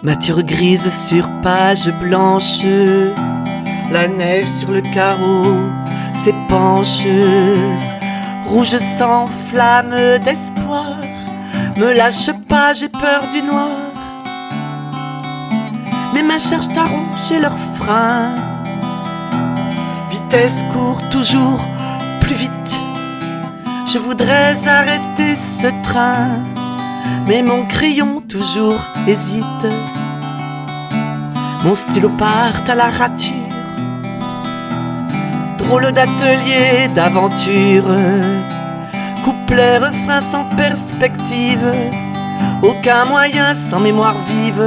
Matière grise sur page blanche, la neige sur le carreau s'épanche, rouge sans flamme d'espoir, me lâche pas, j'ai peur du noir. Mes mains cherchent à ronger leurs freins, vitesse court toujours plus vite. Je voudrais arrêter ce train, mais mon crayon toujours hésite. Mon stylo part à la rature, drôle d'atelier d'aventure, couplet, refrain sans perspective, aucun moyen sans mémoire vive.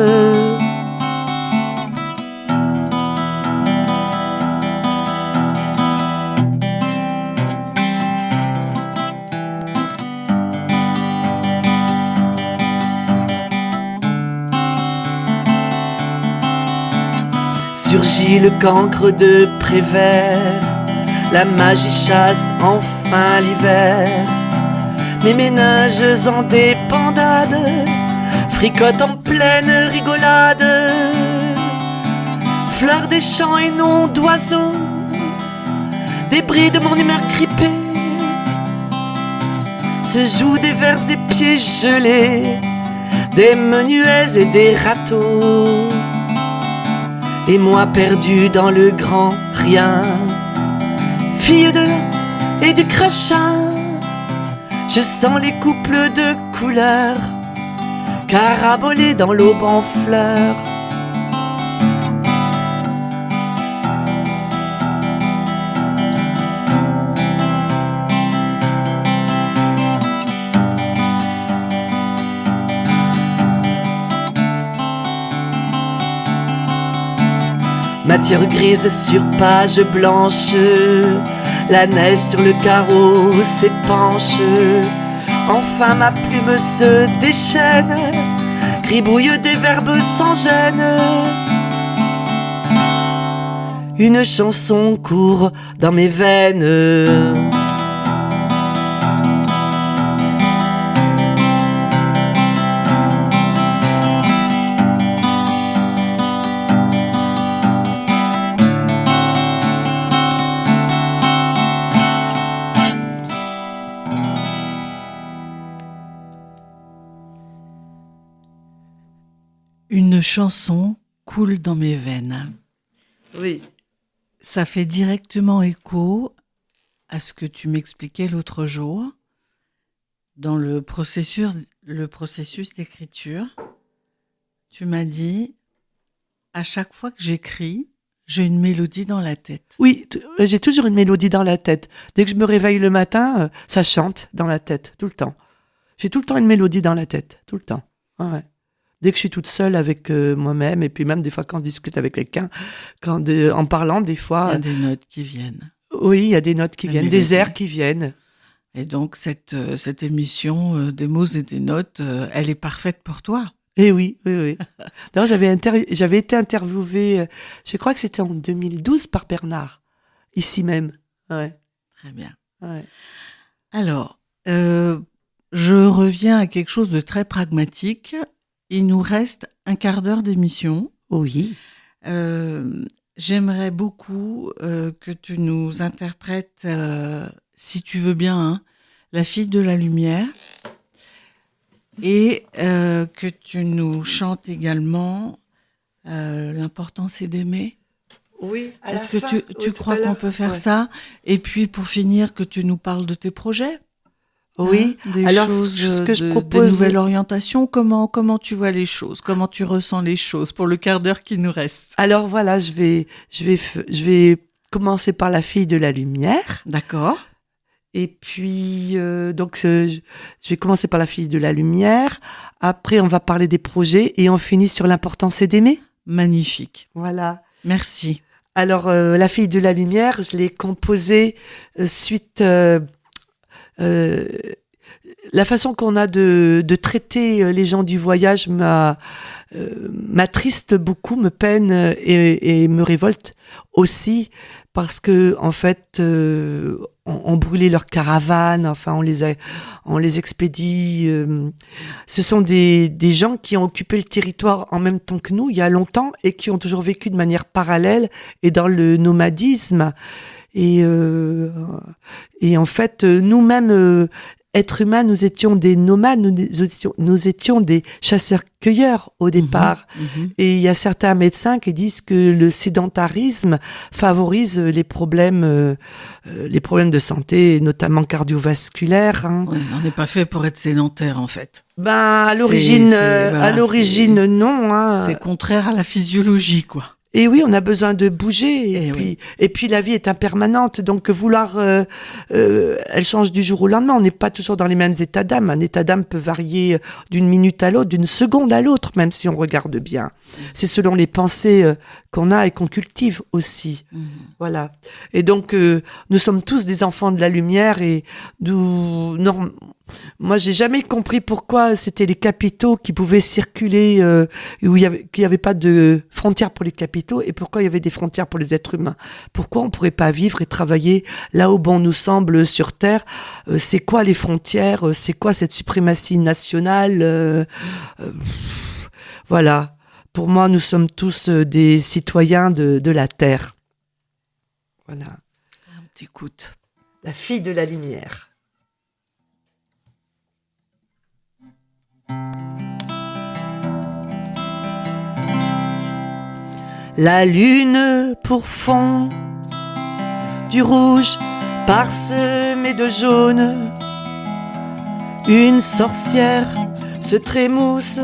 Surgit le cancre de Prévert, la magie chasse enfin l'hiver. Mes ménages en débandade fricotent en pleine rigolade. Fleurs des champs et noms d'oiseaux, débris de mon humeur grippée, se jouent des vers épiés gelés, des menuets et des râteaux. Et moi perdu dans le grand rien, fille de et du crachin, je sens les couples de couleurs carabolés dans l'aube en fleurs. Matière grise sur page blanche, la neige sur le carreau s'épanche. Enfin ma plume se déchaîne, gribouille des verbes sans gêne. Une chanson court dans mes veines. Une chanson coule dans mes veines. Oui. Ça fait directement écho à ce que tu m'expliquais l'autre jour dans le processus d'écriture. Tu m'as dit, à chaque fois que j'écris, J'ai une mélodie dans la tête. Oui, j'ai toujours une mélodie dans la tête. Dès que je me réveille le matin, ça chante dans la tête, tout le temps. J'ai tout le temps une mélodie dans la tête, tout le temps. Ouais. Dès que je suis toute seule avec moi-même, et puis même des fois quand je discute avec quelqu'un, en parlant des fois... Il y a des notes qui viennent. Oui, il y a des notes qui viennent, des mélodie. airs qui viennent. Et donc, cette émission des mots et des notes, elle est parfaite pour toi. Eh oui, oui, oui. D'ailleurs, j'avais été interviewée, je crois que c'était en 2012 par Bernard, ici même. Ouais. Très bien. Ouais. Alors, je reviens à quelque chose de très pragmatique. Il nous reste un quart d'heure d'émission. Oui. J'aimerais beaucoup que tu nous interprètes, si tu veux bien, hein, La fille de la lumière, et que tu nous chantes également L'important c'est d'aimer. Oui. Est-ce que tu crois qu'on peut faire ça? Et puis pour finir, que tu nous parles de tes projets. Oui. Des Alors, choses, ce que je des propose, nouvelles orientations. Comment tu vois les choses? Comment tu ressens les choses pour le quart d'heure qui nous reste? alors voilà, je vais commencer par La fille de la lumière. D'accord. Et puis, je vais commencer par La fille de la lumière. Après, on va parler des projets et on finit sur L'important c'est d'aimer. Magnifique. Voilà. Merci. Alors, La fille de la lumière, je l'ai composée suite... la façon qu'on a de traiter les gens du voyage m'attriste beaucoup, me peine et me révolte aussi parce que en fait on brûlait leurs caravanes, enfin on les expédie. Ce sont des gens qui ont occupé le territoire en même temps que nous il y a longtemps et qui ont toujours vécu de manière parallèle et dans le nomadisme. Et en fait, nous-mêmes, êtres humains, nous étions des nomades, nous étions des chasseurs-cueilleurs au départ. Et il y a certains médecins qui disent que le sédentarisme favorise les problèmes de santé, notamment cardiovasculaires. Hein. Oui, on n'est pas fait pour être sédentaire, en fait. Ben, à l'origine, non. Hein. C'est contraire à la physiologie, quoi. Et oui, on a besoin de bouger. Et puis la vie est impermanente, donc vouloir, elle change du jour au lendemain. On n'est pas toujours dans les mêmes états d'âme. Un état d'âme peut varier d'une minute à l'autre, d'une seconde à l'autre, même si on regarde bien. C'est selon les pensées qu'on a et qu'on cultive aussi. Voilà. Et donc, nous sommes tous des enfants de la lumière et moi, j'ai jamais compris pourquoi c'était les capitaux qui pouvaient circuler, qu'il y avait pas de frontières pour les capitaux et pourquoi il y avait des frontières pour les êtres humains. Pourquoi on pourrait pas vivre et travailler là où bon nous semble sur Terre? C'est quoi les frontières? C'est quoi cette suprématie nationale? Voilà. Pour moi, nous sommes tous des citoyens de la Terre. Voilà. On t'écoute. La fille de la lumière. La lune pour fond, du rouge parsemé de jaune, une sorcière se trémousse,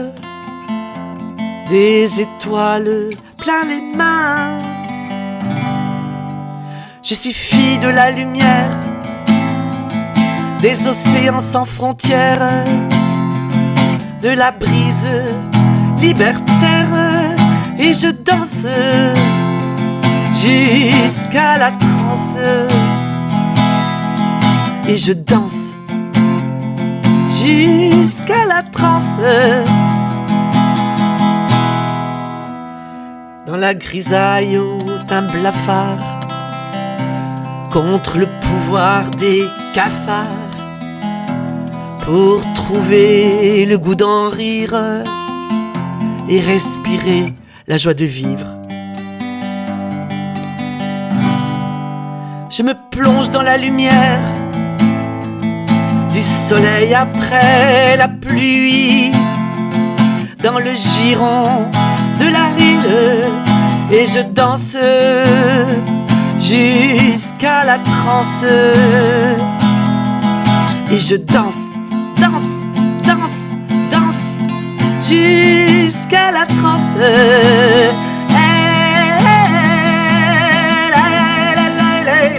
des étoiles plein les mains. Je suis fille de la lumière, des océans sans frontières, de la brise libertaire, et je danse jusqu'à la transe, et je danse jusqu'à la transe. Dans la grisaille au teint blafard, contre le pouvoir des cafards, pour trouver le goût d'en rire et respirer la joie de vivre. Je me plonge dans la lumière du soleil après la pluie, dans le giron de la ville, et je danse jusqu'à la transe, et je danse, danse, danse, danse jusqu'à la transe.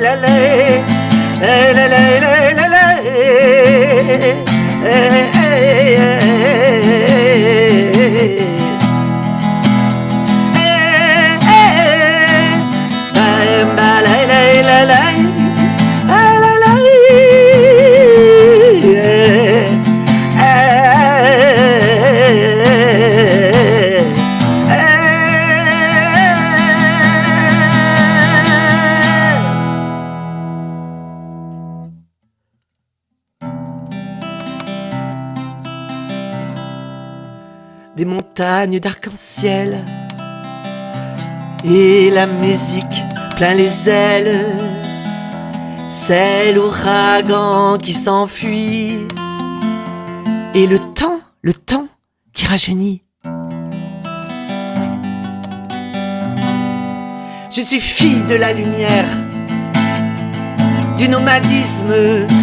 la la, la la la la la, des montagnes d'arc-en-ciel et la musique plein les ailes, c'est l'ouragan qui s'enfuit et le temps qui rajeunit. Je suis fille de la lumière, du nomadisme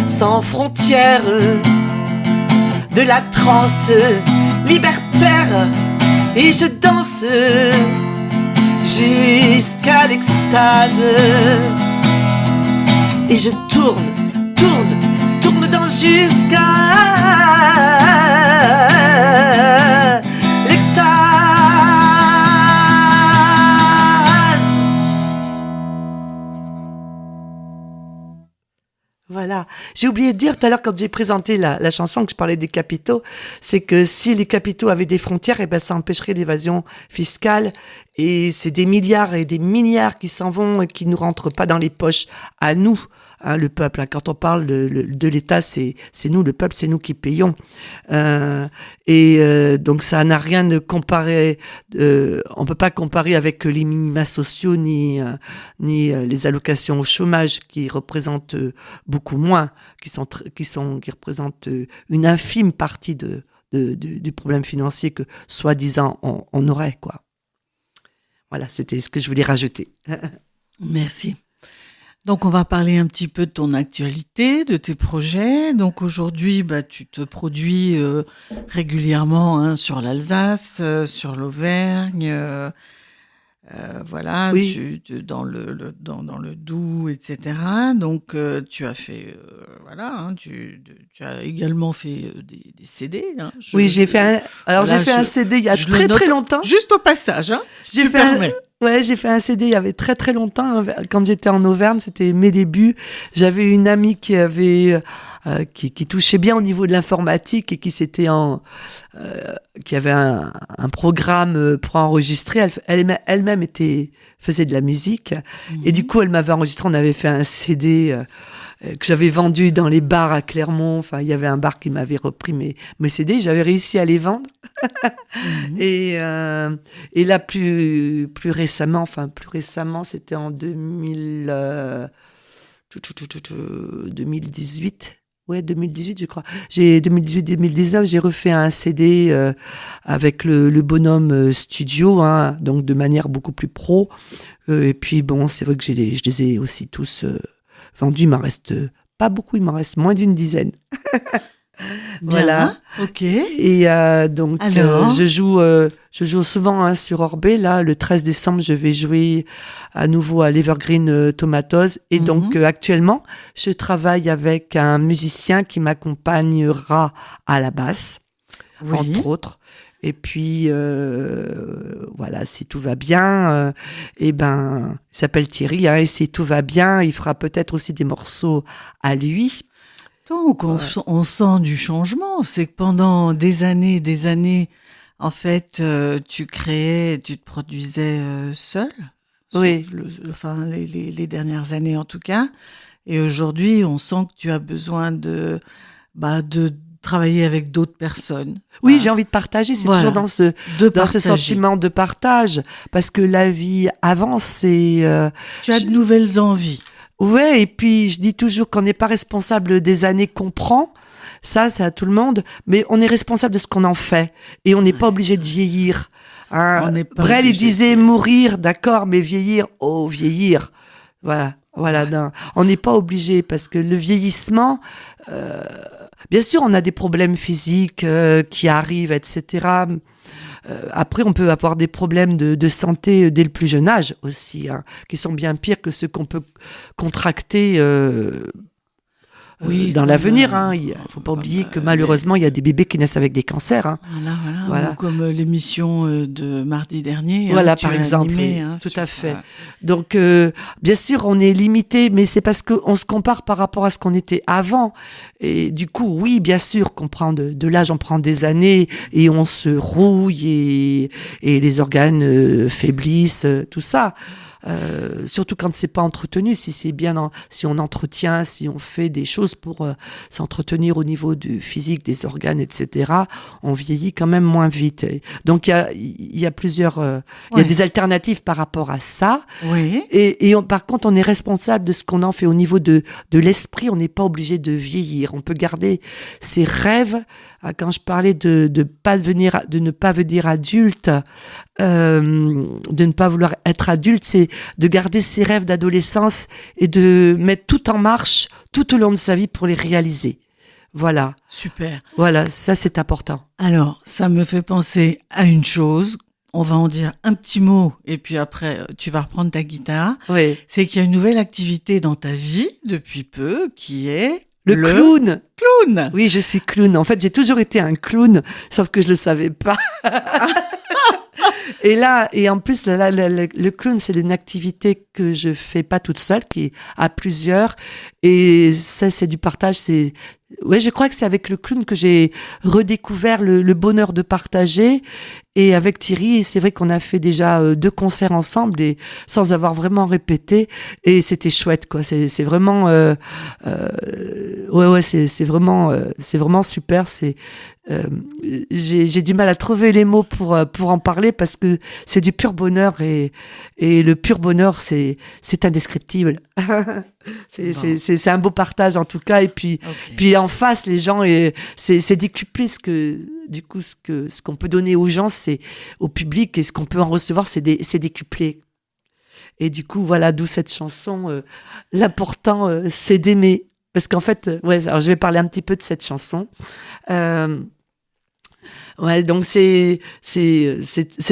sans frontières, de la transe libertaire, et je danse jusqu'à l'extase. Et je tourne dans jusqu'à l'extase. Voilà. J'ai oublié de dire tout à l'heure quand j'ai présenté la chanson que je parlais des capitaux, c'est que si les capitaux avaient des frontières, eh ben ça empêcherait l'évasion fiscale. Et c'est des milliards et des milliards qui s'en vont et qui nous rentrent pas dans les poches à nous, hein, le peuple. Hein. Quand on parle de l'État, c'est nous, le peuple, c'est nous qui payons. Donc ça n'a rien de comparé. On peut pas comparer avec les minima sociaux ni les allocations au chômage qui représentent beaucoup moins, qui représentent une infime partie du problème financier que soi-disant on aurait, quoi. Voilà, c'était ce que je voulais rajouter. Merci. Donc, on va parler un petit peu de ton actualité, de tes projets. Donc, aujourd'hui, tu te produis régulièrement, hein, sur l'Alsace, sur l'Auvergne, voilà, Oui. dans le Doubs, etc. Donc, tu as fait, voilà, hein, tu as également fait des CD. Hein, oui, j'ai fait un CD il y a très longtemps. Juste au passage, hein, si tu permets. J'ai fait un CD il y avait très longtemps, quand j'étais en Auvergne, c'était mes débuts. J'avais une amie qui avait qui touchait bien au niveau de l'informatique et qui avait un programme pour enregistrer. Elle-même faisait de la musique, et du coup elle m'avait enregistré. On avait fait un CD que j'avais vendu dans les bars à Clermont. Enfin, il y avait un bar qui m'avait repris mes CD. J'avais réussi à les vendre. Et là, plus récemment, c'était en 2018. Ouais, 2018, je crois. 2018-2019, j'ai refait un CD avec le bonhomme studio, hein, donc de manière beaucoup plus pro. Et puis bon, c'est vrai que je les ai aussi tous vendus. Il m'en reste pas beaucoup, il m'en reste moins d'une dizaine. Voilà. Ok. Et donc je joue souvent, hein, sur Orbet. Là, le 13 décembre, je vais jouer à nouveau à l'Evergreen Tomatoes. Et donc actuellement, je travaille avec un musicien qui m'accompagnera à la basse, entre autres. Et puis voilà, si tout va bien, il s'appelle Thierry, hein, et si tout va bien, il fera peut-être aussi des morceaux à lui. Donc, on sent du changement. C'est que pendant des années, en fait, tu te produisais seul. Oui. Les dernières années, en tout cas. Et aujourd'hui, on sent que tu as besoin de travailler avec d'autres personnes. Oui, voilà. J'ai envie de partager. C'est toujours dans ce sentiment de partage. Parce que la vie avance et... tu as de nouvelles envies. Ouais, et puis je dis toujours qu'on n'est pas responsable des années qu'on prend, ça c'est à tout le monde, mais on est responsable de ce qu'on en fait, et on n'est pas obligé de vieillir. Hein. Brel, il disait mourir, d'accord, mais vieillir, vieillir. Voilà, non, on n'est pas obligé, parce que le vieillissement, bien sûr, on a des problèmes physiques qui arrivent, etc. après, on peut avoir des problèmes de santé dès le plus jeune âge aussi, hein, qui sont bien pires que ceux qu'on peut contracter Oui, dans comme, l'avenir. Hein. Il ne faut pas comme, oublier que malheureusement, il y a des bébés qui naissent avec des cancers. Hein. voilà. Voilà. Ou comme l'émission de mardi dernier. Voilà, que tu par as exemple, animée, oui, hein, tout sur, à fait. Donc, bien sûr, on est limité, mais c'est parce qu'on se compare par rapport à ce qu'on était avant. Et du coup, oui, bien sûr, qu'on prend de l'âge, on prend des années et on se rouille et les organes faiblissent, tout ça. Surtout quand c'est pas entretenu, si c'est bien, si on entretient, si on fait des choses pour s'entretenir au niveau du physique, des organes, etc., on vieillit quand même moins vite. Donc il y a plusieurs, il y a des alternatives par rapport à ça. Oui. Et par contre, on est responsable de ce qu'on en fait au niveau de l'esprit. On n'est pas obligé de vieillir. On peut garder ses rêves. Quand je parlais de ne pas devenir adulte, de ne pas vouloir être adulte, c'est de garder ses rêves d'adolescence et de mettre tout en marche tout au long de sa vie pour les réaliser. Voilà. Super. Voilà, ça c'est important. Alors, ça me fait penser à une chose. On va en dire un petit mot et puis après, tu vas reprendre ta guitare. Oui. C'est qu'il y a une nouvelle activité dans ta vie depuis peu qui est Le clown. Clown. Oui, je suis clown. En fait, j'ai toujours été un clown, sauf que je le savais pas. Et en plus, le clown, c'est une activité que je fais pas toute seule, qui est à plusieurs. Et ça, c'est du partage. Ouais, je crois que c'est avec le clown que j'ai redécouvert le bonheur de partager. Et avec Thierry, c'est vrai qu'on a fait déjà 2 concerts ensemble et sans avoir vraiment répété. Et c'était chouette, quoi. C'est vraiment, ouais, c'est vraiment super. J'ai du mal à trouver les mots pour en parler parce que c'est du pur bonheur et le pur bonheur, c'est indescriptible. C'est un beau partage en tout cas. Et puis, puis en face, les gens, c'est décuplé ce qu'on peut donner aux gens, c'est au public, et ce qu'on peut en recevoir, c'est décuplé. Et du coup, voilà, d'où cette chanson. L'important, c'est d'aimer. Parce qu'en fait, ouais, alors je vais parler un petit peu de cette chanson. Ouais, donc c'est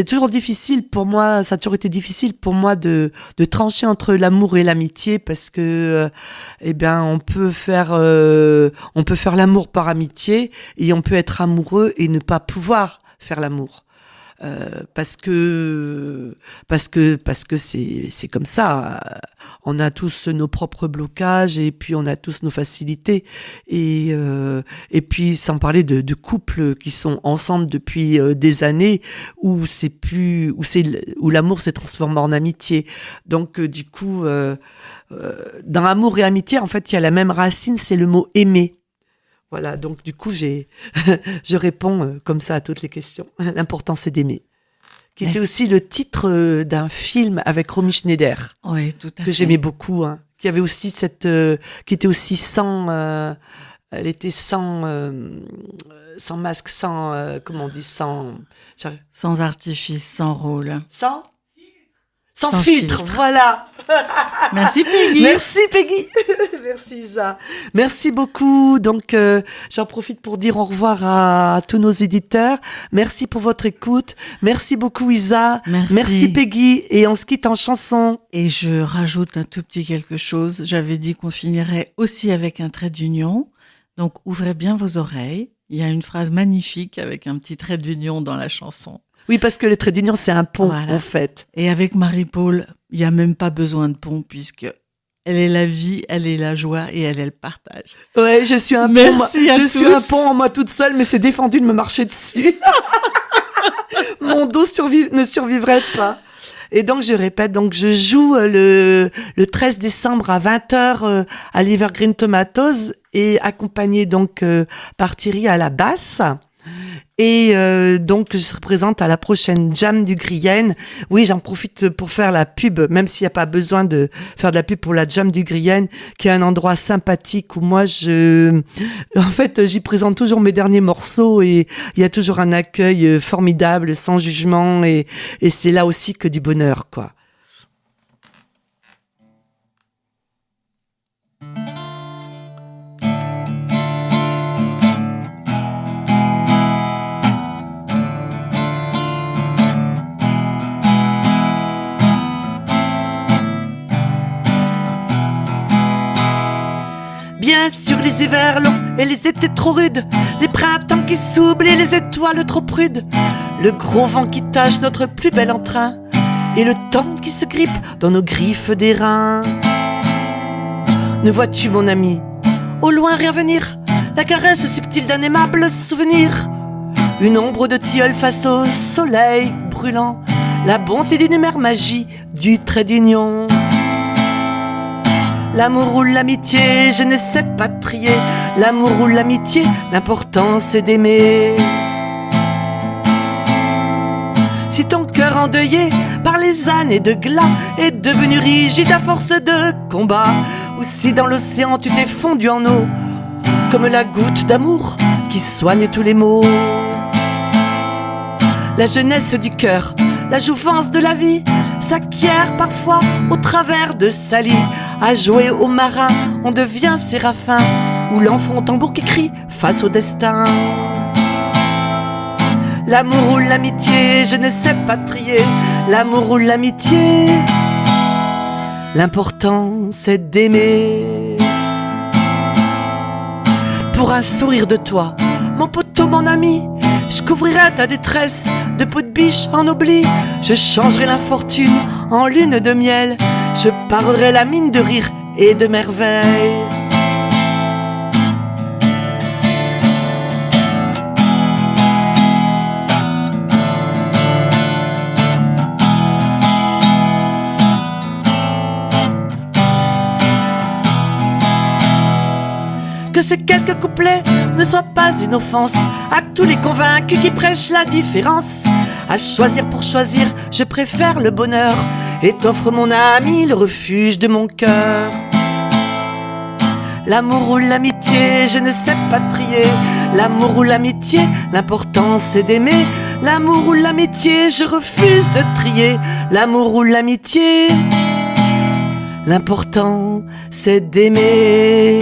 toujours difficile pour moi, ça a toujours été difficile pour moi de trancher entre l'amour et l'amitié parce que eh bien on peut faire l'amour par amitié et on peut être amoureux et ne pas pouvoir faire l'amour. Parce que c'est comme ça. On a tous nos propres blocages et puis on a tous nos facilités et puis sans parler de couples qui sont ensemble depuis des années où l'amour s'est transformé en amitié. Donc du coup dans amour et amitié en fait il y a la même racine, c'est le mot aimer. Voilà, donc du coup, je réponds comme ça à toutes les questions. L'important, c'est d'aimer. Qui était aussi le titre d'un film avec Romy Schneider. Oui, tout à fait. Que j'aimais beaucoup. Hein, qui avait aussi qui était aussi sans... elle était sans masque, comment on dit, sans artifice, sans rôle. Sans filtre, voilà. Merci Peggy. Merci Peggy. Merci Isa. Merci beaucoup. Donc j'en profite pour dire au revoir à tous nos éditeurs. Merci pour votre écoute. Merci beaucoup Isa. Merci Peggy. Et on se quitte en chanson. Et je rajoute un tout petit quelque chose. J'avais dit qu'on finirait aussi avec un trait d'union. Donc ouvrez bien vos oreilles. Il y a une phrase magnifique avec un petit trait d'union dans la chanson. Oui, parce que le trait d'union, c'est un pont, voilà. En fait. Et avec Marie-Paul, il n'y a même pas besoin de pont, puisque elle est la vie, elle est la joie et elle est le partage. Ouais, je suis un pont. Je suis un pont en moi toute seule, mais c'est défendu de me marcher dessus. Mon dos ne survivrait pas. Et donc, je répète, je joue le 13 décembre à 20h à l'Evergreen Tomatoes et accompagné donc par Thierry à la basse. Et donc je se représente à la prochaine Jam du Grienne. Oui, j'en profite pour faire la pub, même s'il n'y a pas besoin de faire de la pub pour la Jam du Grienne, qui est un endroit sympathique où moi en fait, j'y présente toujours mes derniers morceaux et il y a toujours un accueil formidable, sans jugement et c'est là aussi que du bonheur, quoi. Bien sûr les hivers longs et les étés trop rudes, les printemps qui s'oublient, les étoiles trop prudes, le gros vent qui tâche notre plus bel entrain, et le temps qui se grippe dans nos griffes d'airain. Ne vois-tu mon ami, au loin rien venir, la caresse subtile d'un aimable souvenir, une ombre de tilleul face au soleil brûlant, la bonté d'une mère magie du trait d'union. L'amour ou l'amitié, je ne sais pas trier. L'amour ou l'amitié, l'important c'est d'aimer. Si ton cœur endeuillé par les années de glas est devenu rigide à force de combat, ou si dans l'océan tu t'es fondu en eau, comme la goutte d'amour qui soigne tous les maux. La jeunesse du cœur, la jouvence de la vie s'acquiert parfois au travers de sa lie. À jouer au marin, on devient séraphin, ou l'enfant tambour qui crie face au destin. L'amour ou l'amitié, je ne sais pas trier. L'amour ou l'amitié, l'important c'est d'aimer. Pour un sourire de toi, mon poteau, mon ami, je couvrirai ta détresse de peau de biche en oubli. Je changerai l'infortune en lune de miel. Je parerai la mine de rire et de merveille. Que ces quelques couplets ne soient pas une offense à tous les convaincus qui prêchent la différence. À choisir pour choisir, je préfère le bonheur et t'offre mon ami le refuge de mon cœur. L'amour ou l'amitié, je ne sais pas trier. L'amour ou l'amitié, l'important c'est d'aimer. L'amour ou l'amitié, je refuse de trier. L'amour ou l'amitié, l'important c'est d'aimer.